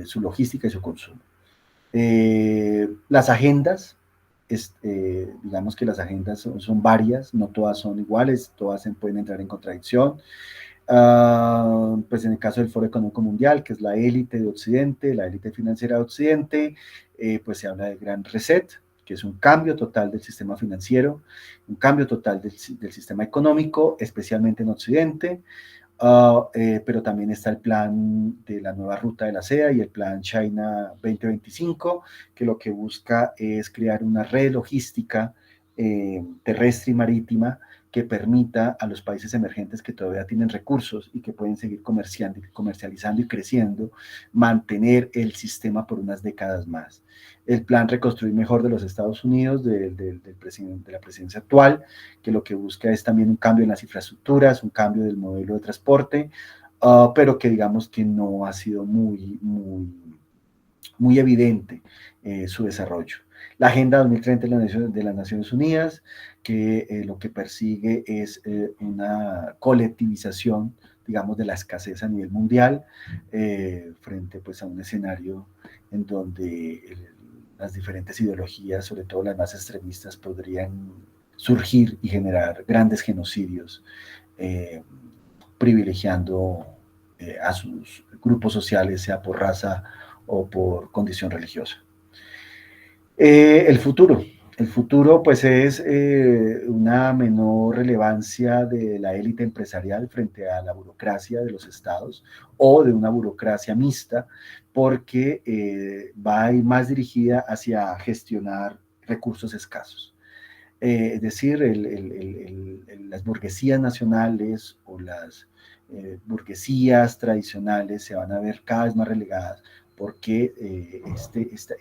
su logística y su consumo. Las agendas, digamos que las agendas son varias, no todas son iguales, todas pueden entrar en contradicción. Pues en el caso del Foro Económico Mundial, que es la élite de Occidente, la élite financiera de Occidente, pues se habla de gran reset, que es un cambio total del sistema financiero, un cambio total del sistema económico, especialmente en Occidente, pero también está el plan de la nueva ruta de la seda y el plan China 2025, que lo que busca es crear una red logística terrestre y marítima que permita a los países emergentes que todavía tienen recursos y que pueden seguir comercializando y creciendo, mantener el sistema por unas décadas más. El plan Reconstruir Mejor de los Estados Unidos, de la presidencia actual, que lo que busca es también un cambio en las infraestructuras, un cambio del modelo de transporte, pero que digamos que no ha sido muy evidente su desarrollo. La Agenda 2030 de las Naciones Unidas, que lo que persigue es una colectivización, digamos, de la escasez a nivel mundial, frente pues, a un escenario en donde las diferentes ideologías, sobre todo las más extremistas, podrían surgir y generar grandes genocidios, privilegiando a sus grupos sociales, sea por raza o por condición religiosa. El futuro pues es una menor relevancia de la élite empresarial frente a la burocracia de los estados o de una burocracia mixta, porque va a ir más dirigida hacia gestionar recursos escasos. Es decir, las burguesías nacionales o las burguesías tradicionales se van a ver cada vez más relegadas porque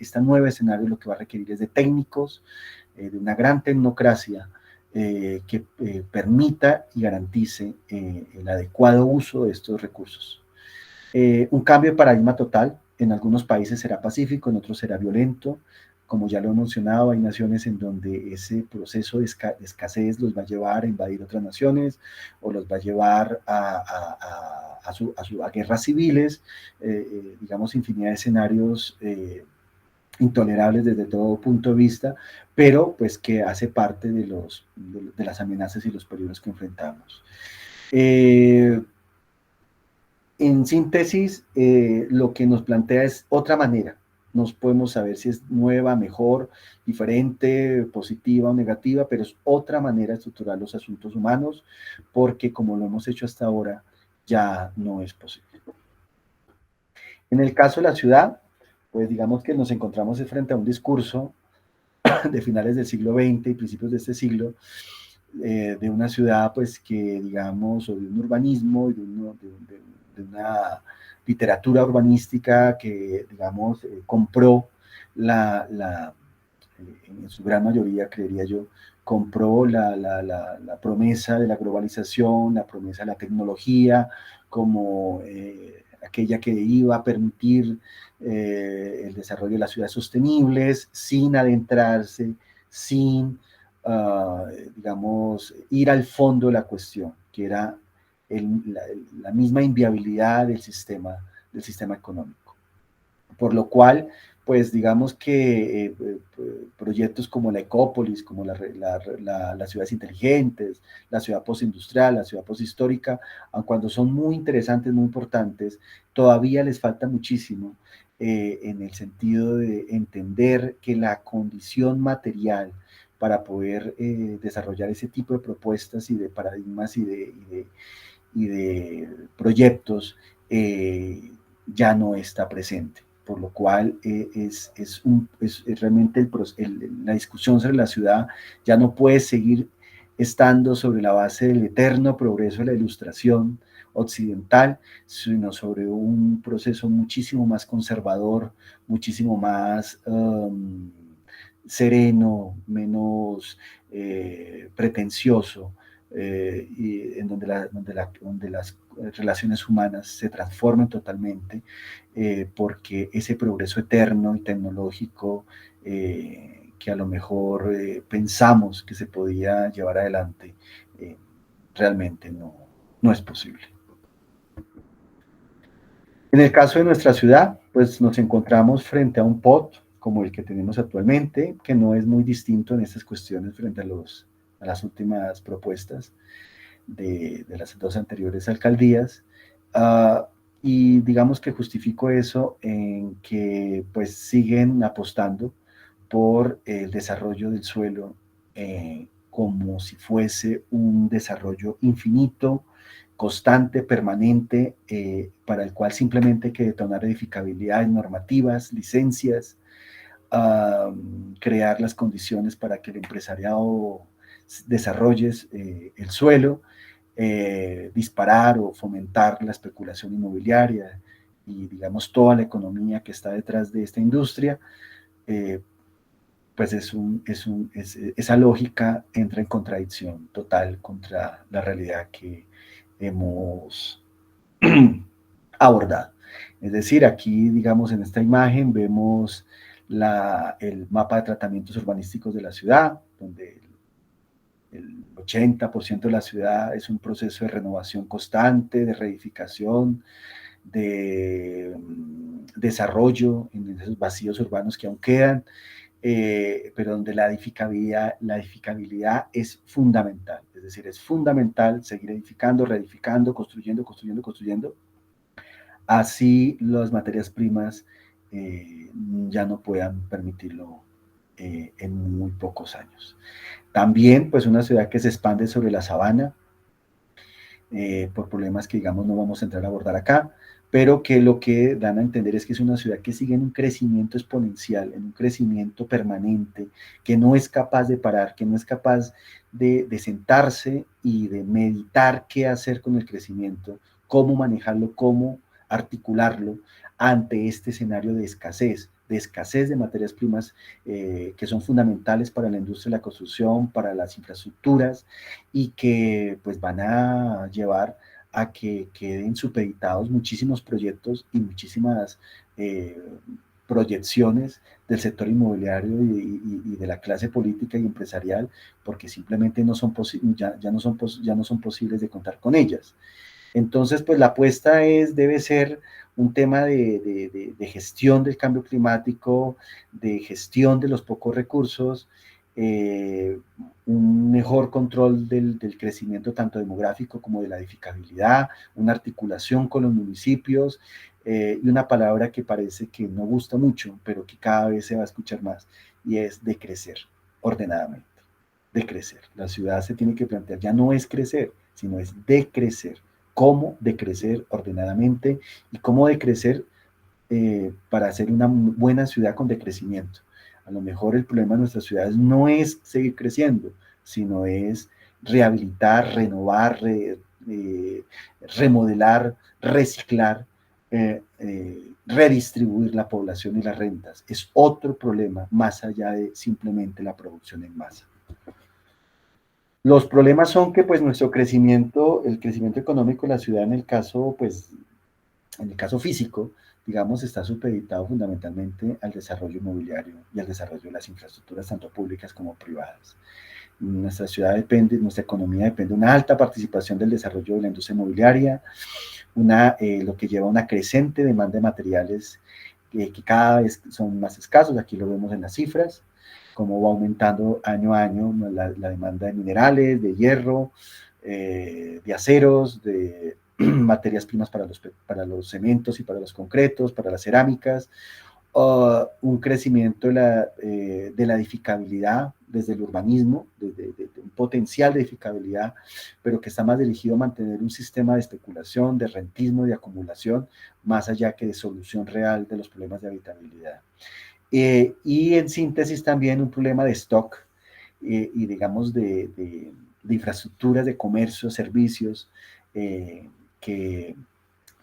este nuevo escenario lo que va a requerir es de técnicos, de una gran tecnocracia que permita y garantice el adecuado uso de estos recursos. Un cambio de paradigma total, en algunos países será pacífico, en otros será violento. Como ya lo he mencionado, hay naciones en donde ese proceso de escasez los va a llevar a invadir otras naciones o los va a llevar a guerras civiles, digamos, infinidad de escenarios intolerables desde todo punto de vista, pero pues que hace parte de las amenazas y los peligros que enfrentamos. En síntesis, lo que nos plantea es otra manera. No podemos saber si es nueva, mejor, diferente, positiva o negativa, pero es otra manera de estructurar los asuntos humanos, porque como lo hemos hecho hasta ahora, ya no es posible. En el caso de la ciudad, pues digamos que nos encontramos frente a un discurso de finales del siglo XX y principios de este siglo, de una ciudad, pues que digamos, o de un urbanismo, de una literatura urbanística que, digamos, compró en su gran mayoría, creería yo, compró la promesa de la globalización, la promesa de la tecnología, como aquella que iba a permitir el desarrollo de las ciudades sostenibles, sin adentrarse, sin, digamos, ir al fondo de la cuestión, que era la misma inviabilidad del sistema económico. Por lo cual, pues digamos que proyectos como la Ecópolis, como las ciudades inteligentes, la ciudad postindustrial, la ciudad posthistórica, aun cuando son muy interesantes, muy importantes, todavía les falta muchísimo en el sentido de entender que la condición material para poder desarrollar ese tipo de propuestas y de paradigmas y de proyectos ya no está presente, por lo cual es realmente la discusión sobre la ciudad ya no puede seguir estando sobre la base del eterno progreso de la ilustración occidental, sino sobre un proceso muchísimo más conservador, muchísimo más sereno, menos pretencioso, y en donde las relaciones humanas se transformen totalmente, porque ese progreso eterno y tecnológico que a lo mejor pensamos que se podía llevar adelante, realmente no es posible. En el caso de nuestra ciudad, pues nos encontramos frente a un POT como el que tenemos actualmente, que no es muy distinto en estas cuestiones frente a las últimas propuestas de las dos anteriores alcaldías. Y digamos que justifico eso en que pues siguen apostando por el desarrollo del suelo como si fuese un desarrollo infinito, constante, permanente, para el cual simplemente hay que detonar edificabilidades normativas, licencias, crear las condiciones para que el empresariado desarrolle el suelo, disparar o fomentar la especulación inmobiliaria y digamos toda la economía que está detrás de esta industria, pues esa lógica entra en contradicción total contra la realidad que hemos abordado. Es decir, aquí, digamos, en esta imagen vemos el mapa de tratamientos urbanísticos de la ciudad, donde el 80% de la ciudad es un proceso de renovación constante, de reedificación, de desarrollo en esos vacíos urbanos que aún quedan, pero donde la edificabilidad es fundamental. Es decir, es fundamental seguir edificando, reedificando, construyendo, así las materias primas ya no puedan permitirlo en muy pocos años. También, pues, una ciudad que se expande sobre la sabana, por problemas que, digamos, no vamos a entrar a abordar acá, pero que lo que dan a entender es que es una ciudad que sigue en un crecimiento exponencial, en un crecimiento permanente, que no es capaz de parar, que no es capaz de sentarse y de meditar qué hacer con el crecimiento, cómo manejarlo, cómo articularlo, ante este escenario de escasez de materias primas que son fundamentales para la industria de la construcción, para las infraestructuras y que pues van a llevar a que queden supeditados muchísimos proyectos y muchísimas proyecciones del sector inmobiliario y de la clase política y empresarial, porque simplemente no son ya no son posibles de contar con ellas. Entonces, pues la apuesta debe ser un tema de gestión del cambio climático, de gestión de los pocos recursos, un mejor control del crecimiento tanto demográfico como de la edificabilidad, una articulación con los municipios y una palabra que parece que no gusta mucho, pero que cada vez se va a escuchar más, y es de crecer ordenadamente, de crecer. La ciudad se tiene que plantear, ya no es crecer, sino es decrecer. Cómo decrecer ordenadamente y cómo decrecer para hacer una buena ciudad con decrecimiento. A lo mejor el problema de nuestras ciudades no es seguir creciendo, sino es rehabilitar, renovar, remodelar, reciclar, redistribuir la población y las rentas. Es otro problema más allá de simplemente la producción en masa. Los problemas son que pues nuestro crecimiento, el crecimiento económico de la ciudad en el caso, pues, en el caso físico, digamos, está supeditado fundamentalmente al desarrollo inmobiliario y al desarrollo de las infraestructuras, tanto públicas como privadas. Nuestra ciudad depende, nuestra economía depende de una alta participación del desarrollo de la industria inmobiliaria, lo que lleva a una creciente demanda de materiales que cada vez son más escasos, aquí lo vemos en las cifras, cómo va aumentando año a año la demanda de minerales, de hierro, de aceros, de materias primas para los cementos y para los concretos, para las cerámicas, un crecimiento de la edificabilidad desde el urbanismo, de un potencial de edificabilidad, pero que está más dirigido a mantener un sistema de especulación, de rentismo, de acumulación, más allá que de solución real de los problemas de habitabilidad. Y en síntesis también un problema de stock y digamos de infraestructuras, de comercio, servicios que,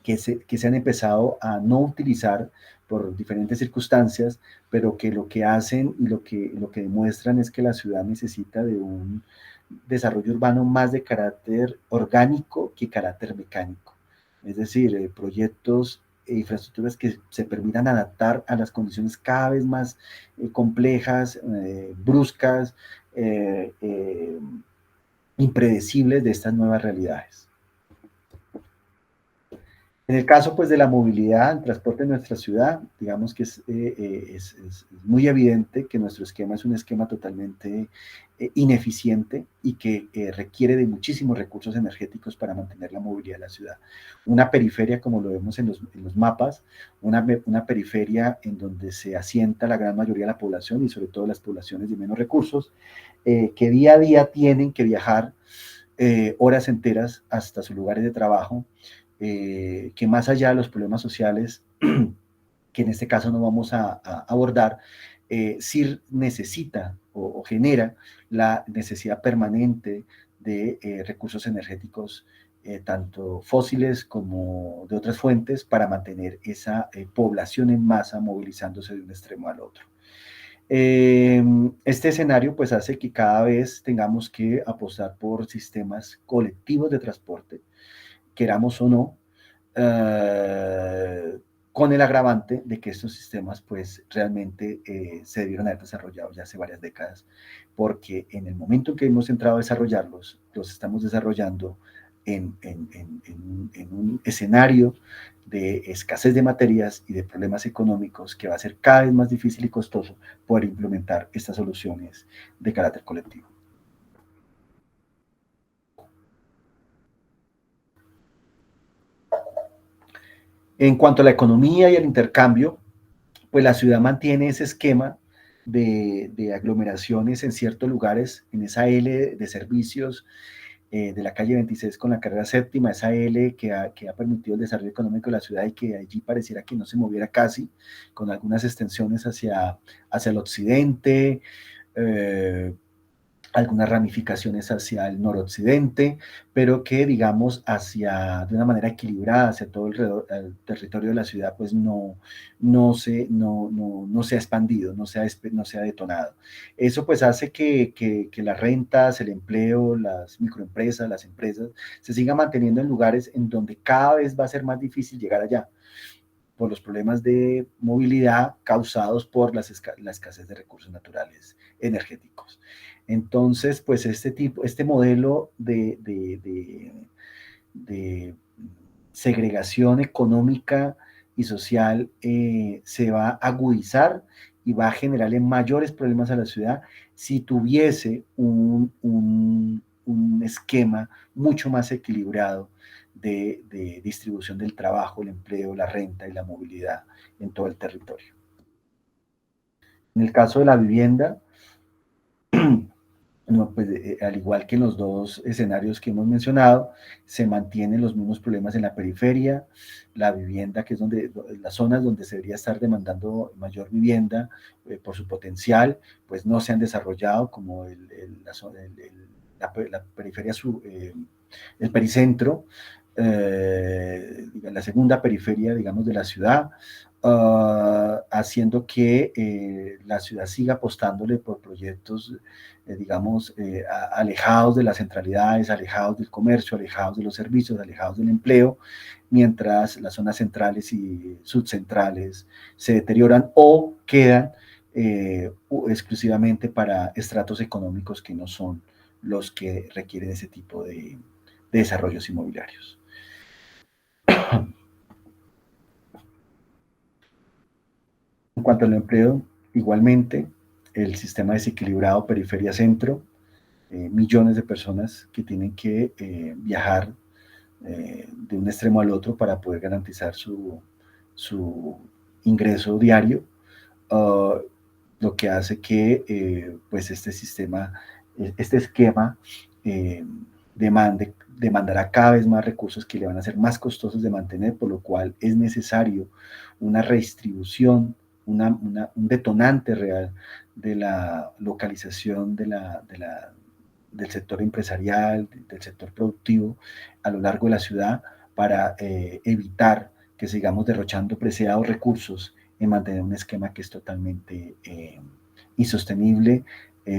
que se han empezado a no utilizar por diferentes circunstancias, pero que lo que hacen y lo que demuestran es que la ciudad necesita de un desarrollo urbano más de carácter orgánico que carácter mecánico. Es decir, proyectos e infraestructuras que se permitan adaptar a las condiciones cada vez más complejas, bruscas, impredecibles de estas nuevas realidades. En el caso pues de la movilidad, el transporte en nuestra ciudad, digamos que es muy evidente que nuestro esquema es un esquema totalmente ineficiente y que requiere de muchísimos recursos energéticos para mantener la movilidad de la ciudad. Una periferia, como lo vemos en los mapas, una periferia en donde se asienta la gran mayoría de la población y sobre todo las poblaciones de menos recursos, que día a día tienen que viajar horas enteras hasta sus lugares de trabajo, que más allá de los problemas sociales, que en este caso no vamos a abordar, sí necesita o genera la necesidad permanente de recursos energéticos, tanto fósiles como de otras fuentes, para mantener esa población en masa movilizándose de un extremo al otro. Este escenario pues hace que cada vez tengamos que apostar por sistemas colectivos de transporte, queramos o no, con el agravante de que estos sistemas pues realmente se debieron haber desarrollado ya hace varias décadas, porque en el momento en que hemos entrado a desarrollarlos, los estamos desarrollando en un escenario de escasez de materias y de problemas económicos que va a ser cada vez más difícil y costoso poder implementar estas soluciones de carácter colectivo. En cuanto a la economía y el intercambio, pues la ciudad mantiene ese esquema de aglomeraciones en ciertos lugares, en esa L de servicios de la calle 26 con la carrera séptima, esa L que ha permitido el desarrollo económico de la ciudad y que allí pareciera que no se moviera casi, con algunas extensiones hacia el occidente, algunas ramificaciones hacia el noroccidente, pero que, digamos, de una manera equilibrada hacia todo el territorio de la ciudad, pues no se ha expandido, no se ha detonado. Eso pues hace que las rentas, el empleo, las microempresas, las empresas, se sigan manteniendo en lugares en donde cada vez va a ser más difícil llegar allá por los problemas de movilidad causados por la escasez de recursos naturales energéticos. Entonces, pues este modelo de segregación económica y social se va a agudizar y va a generarle mayores problemas a la ciudad si tuviese un esquema mucho más equilibrado de distribución del trabajo, el empleo, la renta y la movilidad en todo el territorio. En el caso de la vivienda, no, pues, al igual que en los dos escenarios que hemos mencionado, se mantienen los mismos problemas en la periferia, la vivienda, que es las zonas donde se debería estar demandando mayor vivienda por su potencial, pues no se han desarrollado como la periferia el pericentro, la segunda periferia, digamos, de la ciudad, haciendo que la ciudad siga apostándole por proyectos, digamos, alejados de las centralidades, alejados del comercio, alejados de los servicios, alejados del empleo, mientras las zonas centrales y subcentrales se deterioran o quedan exclusivamente para estratos económicos que no son los que requieren ese tipo de desarrollos inmobiliarios. En cuanto al empleo, igualmente, el sistema desequilibrado periferia-centro, millones de personas que tienen que viajar de un extremo al otro para poder garantizar su ingreso diario, uh, lo que hace que pues este esquema eh, demandará cada vez más recursos que le van a ser más costosos de mantener, por lo cual es necesario una redistribución, un detonante real de la localización del sector empresarial, del sector productivo a lo largo de la ciudad para evitar que sigamos derrochando preciados recursos en mantener un esquema que es totalmente insostenible,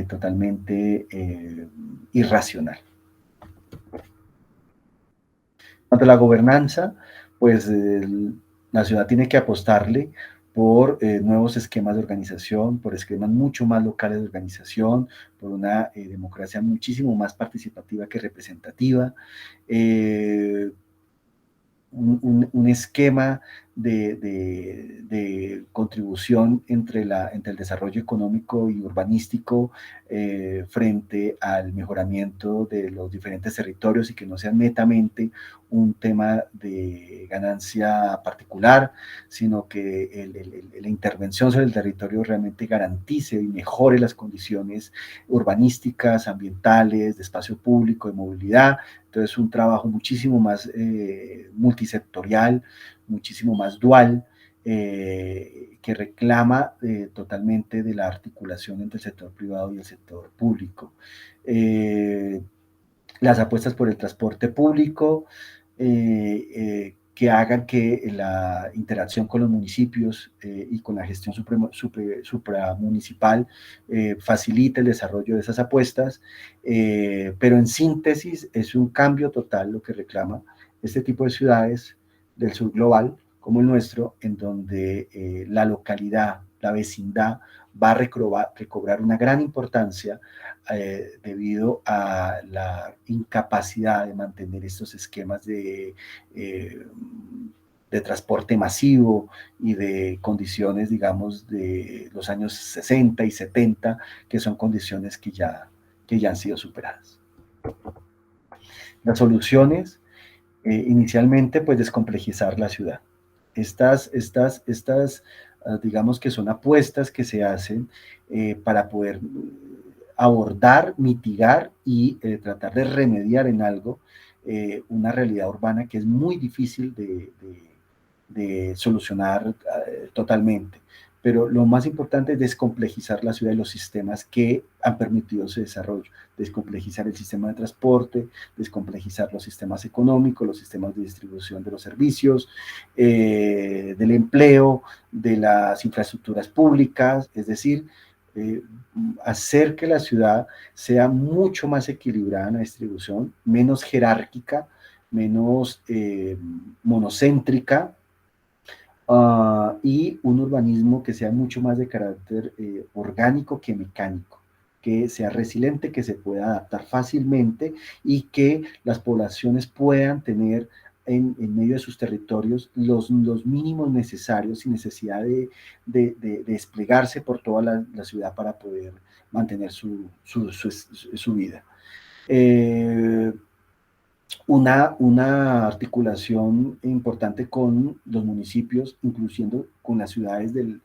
totalmente irracional. Cuanto a la gobernanza, pues la ciudad tiene que apostarle por nuevos esquemas de organización, por esquemas mucho más locales de organización, por una democracia muchísimo más participativa que representativa, un esquema de contribución entre el desarrollo económico y urbanístico frente al mejoramiento de los diferentes territorios y que no sea netamente un tema de ganancia particular, sino que la intervención sobre el territorio realmente garantice y mejore las condiciones urbanísticas, ambientales, de espacio público, de movilidad. Entonces, un trabajo muchísimo más multisectorial, muchísimo más dual, que reclama totalmente de la articulación entre el sector privado y el sector público. Las apuestas por el transporte público, que hagan que la interacción con los municipios y con la gestión supramunicipal facilite el desarrollo de esas apuestas, pero en síntesis es un cambio total lo que reclama este tipo de ciudades del sur global como el nuestro, en donde la localidad, la vecindad va a recobrar una gran importancia debido a la incapacidad de mantener estos esquemas de transporte masivo y de condiciones, digamos, de los años 60 y 70, que son condiciones que ya han sido superadas. Las soluciones, inicialmente, pues descomplejizar la ciudad. Estas digamos que son apuestas que se hacen para poder abordar, mitigar y tratar de remediar en algo una realidad urbana que es muy difícil de solucionar totalmente. pero lo más importante es descomplejizar la ciudad y los sistemas que han permitido ese desarrollo, descomplejizar el sistema de transporte, descomplejizar los sistemas económicos, los sistemas de distribución de los servicios, del empleo, de las infraestructuras públicas, es decir, hacer que la ciudad sea mucho más equilibrada en la distribución, menos jerárquica, menos monocéntrica, y un urbanismo que sea mucho más de carácter orgánico que mecánico, que sea resiliente, que se pueda adaptar fácilmente y que las poblaciones puedan tener en medio de sus territorios los mínimos necesarios sin necesidad de desplegarse por toda la ciudad para poder mantener su vida. Eh, una articulación importante con los municipios, incluyendo con las ciudades de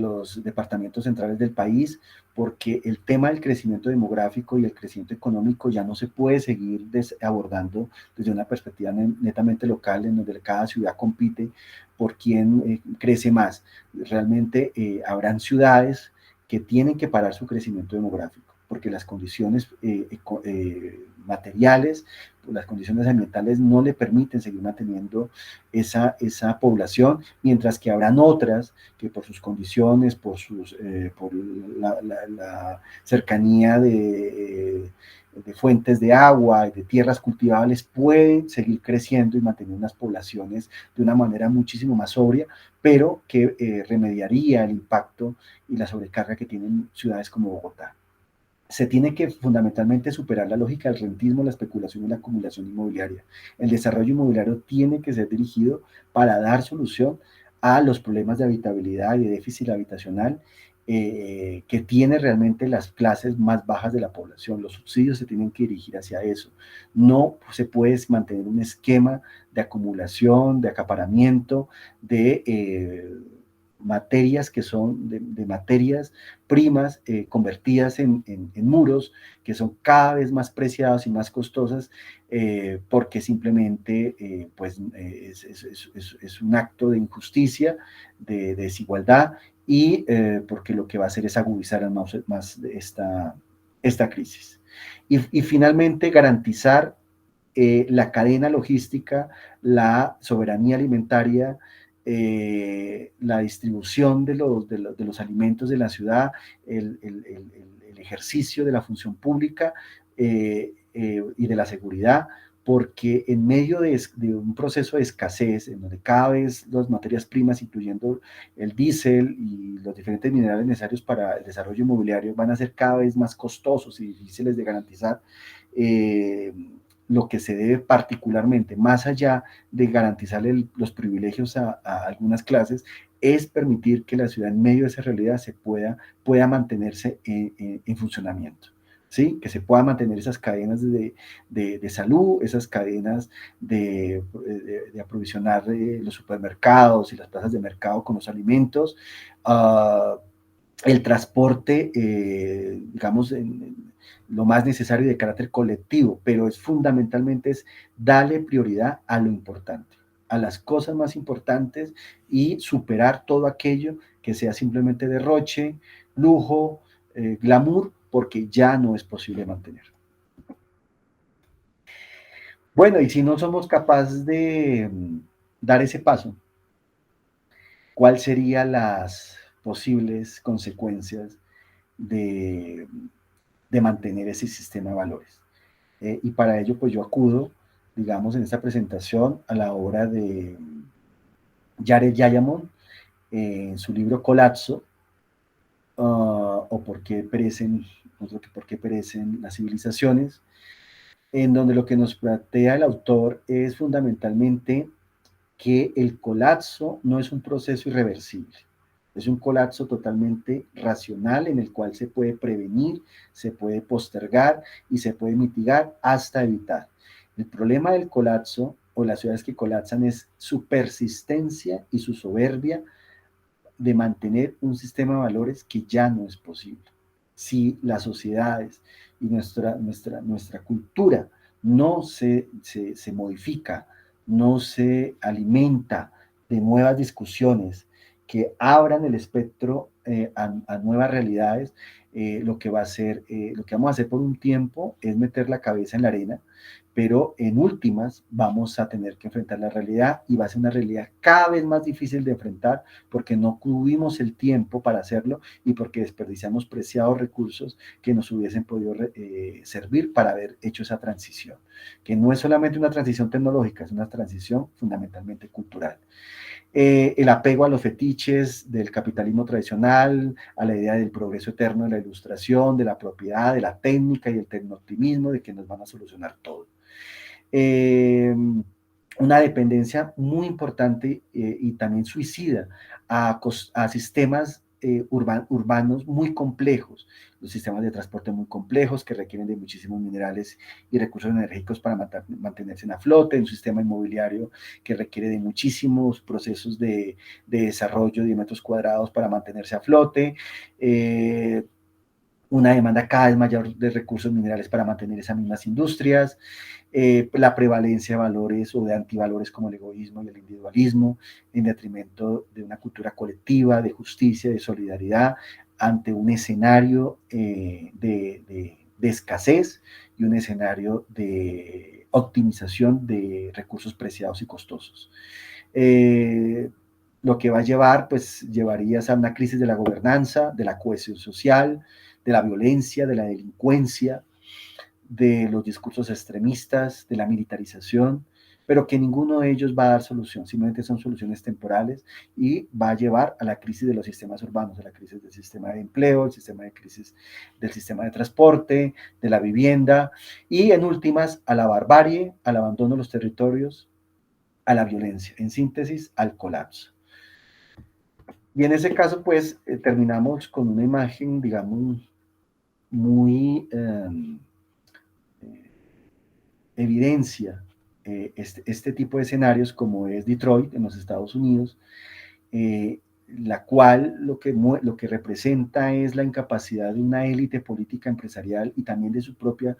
los departamentos centrales del país, porque el tema del crecimiento demográfico y el crecimiento económico ya no se puede seguir abordando desde una perspectiva netamente local, en donde cada ciudad compite por quién crece más. Realmente habrán ciudades que tienen que parar su crecimiento demográfico, porque las condiciones materiales, las condiciones ambientales no le permiten seguir manteniendo esa población, mientras que habrán otras que por sus condiciones, por la cercanía de fuentes de agua y de tierras cultivables, pueden seguir creciendo y mantener unas poblaciones de una manera muchísimo más sobria, pero que remediaría el impacto y la sobrecarga que tienen ciudades como Bogotá. Se tiene que fundamentalmente superar la lógica del rentismo, la especulación y la acumulación inmobiliaria. El desarrollo inmobiliario tiene que ser dirigido para dar solución a los problemas de habitabilidad y de déficit habitacional que tiene realmente las clases más bajas de la población. Los subsidios se tienen que dirigir hacia eso. No se puede mantener un esquema de acumulación, de acaparamiento, de materias que son de materias primas convertidas en muros que son cada vez más preciadas y más costosas porque simplemente es un acto de injusticia, de desigualdad y porque lo que va a hacer es agudizar más esta crisis. Y finalmente garantizar la cadena logística, la soberanía alimentaria, la distribución de los alimentos de la ciudad, el ejercicio de la función pública y de la seguridad, porque en medio de un proceso de escasez, en donde cada vez las materias primas, incluyendo el diésel y los diferentes minerales necesarios para el desarrollo inmobiliario, van a ser cada vez más costosos y difíciles de garantizar, lo que se debe particularmente, más allá de garantizarle los privilegios a algunas clases, es permitir que la ciudad en medio de esa realidad pueda mantenerse en funcionamiento. ¿Sí? Que se puedan mantener esas cadenas de salud, esas cadenas de aprovisionar los supermercados y las plazas de mercado con los alimentos, el transporte, digamos, lo más necesario de carácter colectivo, pero fundamentalmente es darle prioridad a lo importante, a las cosas más importantes y superar todo aquello que sea simplemente derroche, lujo, glamour, porque ya no es posible mantener. Bueno, y si no somos capaces de dar ese paso, ¿cuáles serían las posibles consecuencias de mantener ese sistema de valores? Y para ello, pues yo acudo, digamos, en esta presentación a la obra de Jared Diamond, en su libro Colapso, o por qué perecen las civilizaciones, en donde lo que nos plantea el autor es fundamentalmente que el colapso no es un proceso irreversible, es un colapso totalmente racional en el cual se puede prevenir, se puede postergar y se puede mitigar hasta evitar. El problema del colapso o las ciudades que colapsan es su persistencia y su soberbia de mantener un sistema de valores que ya no es posible. Si las sociedades y nuestra cultura no se modifica, no se alimenta de nuevas discusiones que abran el espectro a nuevas realidades. Lo que va a hacer, lo que vamos a hacer por un tiempo es meter la cabeza en la arena, pero en últimas vamos a tener que enfrentar la realidad y va a ser una realidad cada vez más difícil de enfrentar porque no tuvimos el tiempo para hacerlo y porque desperdiciamos preciados recursos que nos hubiesen podido servir para haber hecho esa transición, que no es solamente una transición tecnológica, es una transición fundamentalmente cultural. El apego a los fetiches del capitalismo tradicional, a la idea del progreso eterno de la ilustración, de la propiedad, de la técnica y el tecnooptimismo, de que nos van a solucionar todo. Una dependencia muy importante y también suicida a sistemas urbanos muy complejos, los sistemas de transporte muy complejos que requieren de muchísimos minerales y recursos energéticos para mantenerse en a flote, un sistema inmobiliario que requiere de muchísimos procesos de desarrollo de metros cuadrados para mantenerse a flote, una demanda cada vez mayor de recursos minerales para mantener esas mismas industrias, la prevalencia de valores o de antivalores como el egoísmo y el individualismo, en detrimento de una cultura colectiva, de justicia, de solidaridad, ante un escenario de escasez y un escenario de optimización de recursos preciados y costosos. Lo que va a llevar, pues llevaría a una crisis de la gobernanza, de la cohesión social, de la violencia, de la delincuencia, de los discursos extremistas, de la militarización, pero que ninguno de ellos va a dar solución, simplemente son soluciones temporales y va a llevar a la crisis de los sistemas urbanos, a la crisis del sistema de empleo, el sistema de crisis del sistema de transporte, de la vivienda y en últimas a la barbarie, al abandono de los territorios, a la violencia, en síntesis, al colapso. Y en ese caso, pues, terminamos con una imagen, digamos, muy evidencia este tipo de escenarios como es Detroit en los Estados Unidos, eh, la cual lo que representa es la incapacidad de una élite política empresarial y también de su propia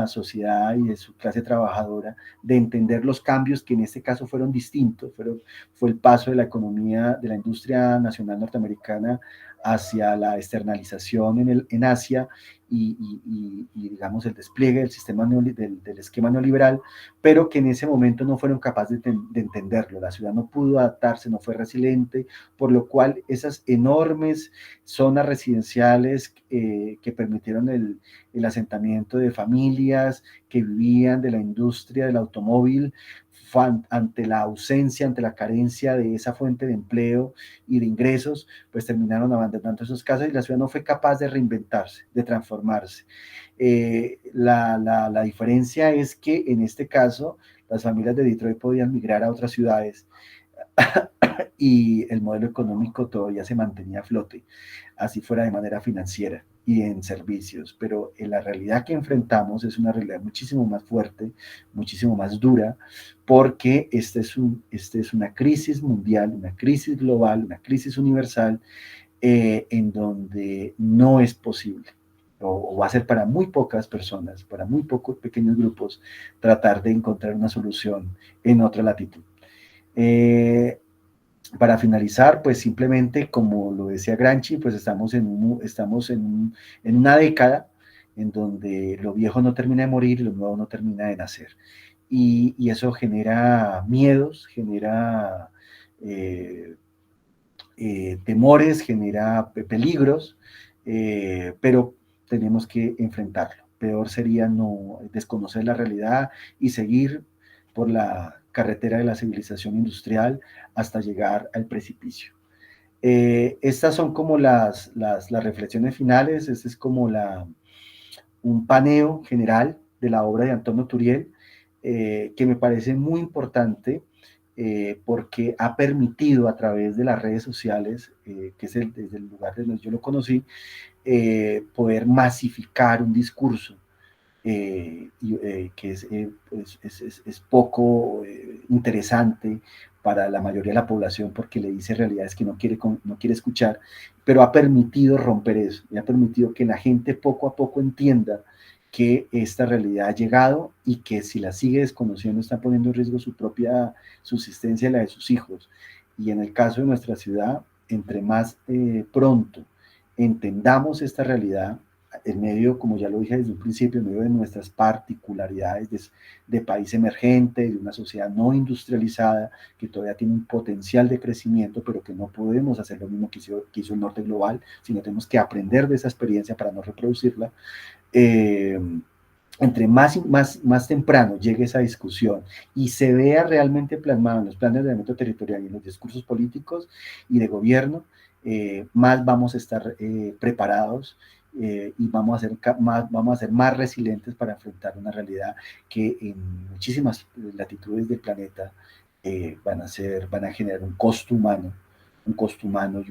sociedad y de su clase trabajadora de entender los cambios que en este caso fueron distintos, fue el paso de la economía, de la industria nacional norteamericana hacia la externalización en Asia y, digamos el despliegue del sistema del esquema neoliberal, pero que en ese momento no fueron capaces de entenderlo. La ciudad no pudo adaptarse, no fue resiliente, por lo cual esas enormes zonas residenciales que permitieron el asentamiento de familias que vivían de la industria del automóvil, ante la ausencia, ante la carencia de esa fuente de empleo y de ingresos, pues terminaron abandonando esos casos y la ciudad no fue capaz de reinventarse, de transformarse. La diferencia es que en este caso las familias de Detroit podían migrar a otras ciudades y el modelo económico todavía se mantenía a flote, así fuera de manera financiera y en servicios, pero en la realidad que enfrentamos es una realidad muchísimo más fuerte, muchísimo más dura, porque este es una crisis mundial, una crisis global, una crisis universal, en donde no es posible o va a ser para muy pocas personas, para muy pocos pequeños grupos, tratar de encontrar una solución en otra latitud. Eh, para finalizar, pues simplemente, como lo decía Gramsci, pues en una década en donde lo viejo no termina de morir y lo nuevo no termina de nacer. Y eso genera miedos, genera temores, genera peligros, pero tenemos que enfrentarlo. Peor sería no desconocer la realidad y seguir por la carretera de la civilización industrial hasta llegar al precipicio. Estas son como las reflexiones finales, este es como un paneo general de la obra de Antonio Turiel, que me parece muy importante porque ha permitido a través de las redes sociales, que es desde el lugar donde yo lo conocí, poder masificar un discurso que es poco interesante para la mayoría de la población porque le dice realidades que no quiere escuchar, pero ha permitido romper eso y ha permitido que la gente poco a poco entienda que esta realidad ha llegado y que si la sigue desconociendo está poniendo en riesgo su propia subsistencia y la de sus hijos. Y en el caso de nuestra ciudad, entre más pronto entendamos esta realidad, en medio, como ya lo dije desde un principio, en medio de nuestras particularidades de país emergente, de una sociedad no industrializada, que todavía tiene un potencial de crecimiento, pero que no podemos hacer lo mismo que hizo el norte global, sino tenemos que aprender de esa experiencia para no reproducirla. Eh, Entre más temprano llegue esa discusión y se vea realmente plasmado en los planes de ordenamiento territorial y en los discursos políticos y de gobierno, más vamos a estar preparados y vamos a ser más resilientes para enfrentar una realidad que en muchísimas latitudes del planeta van a generar un costo humano y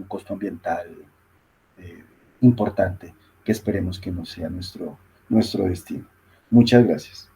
un costo ambiental eh, importante, que esperemos que no sea nuestro destino. Muchas gracias.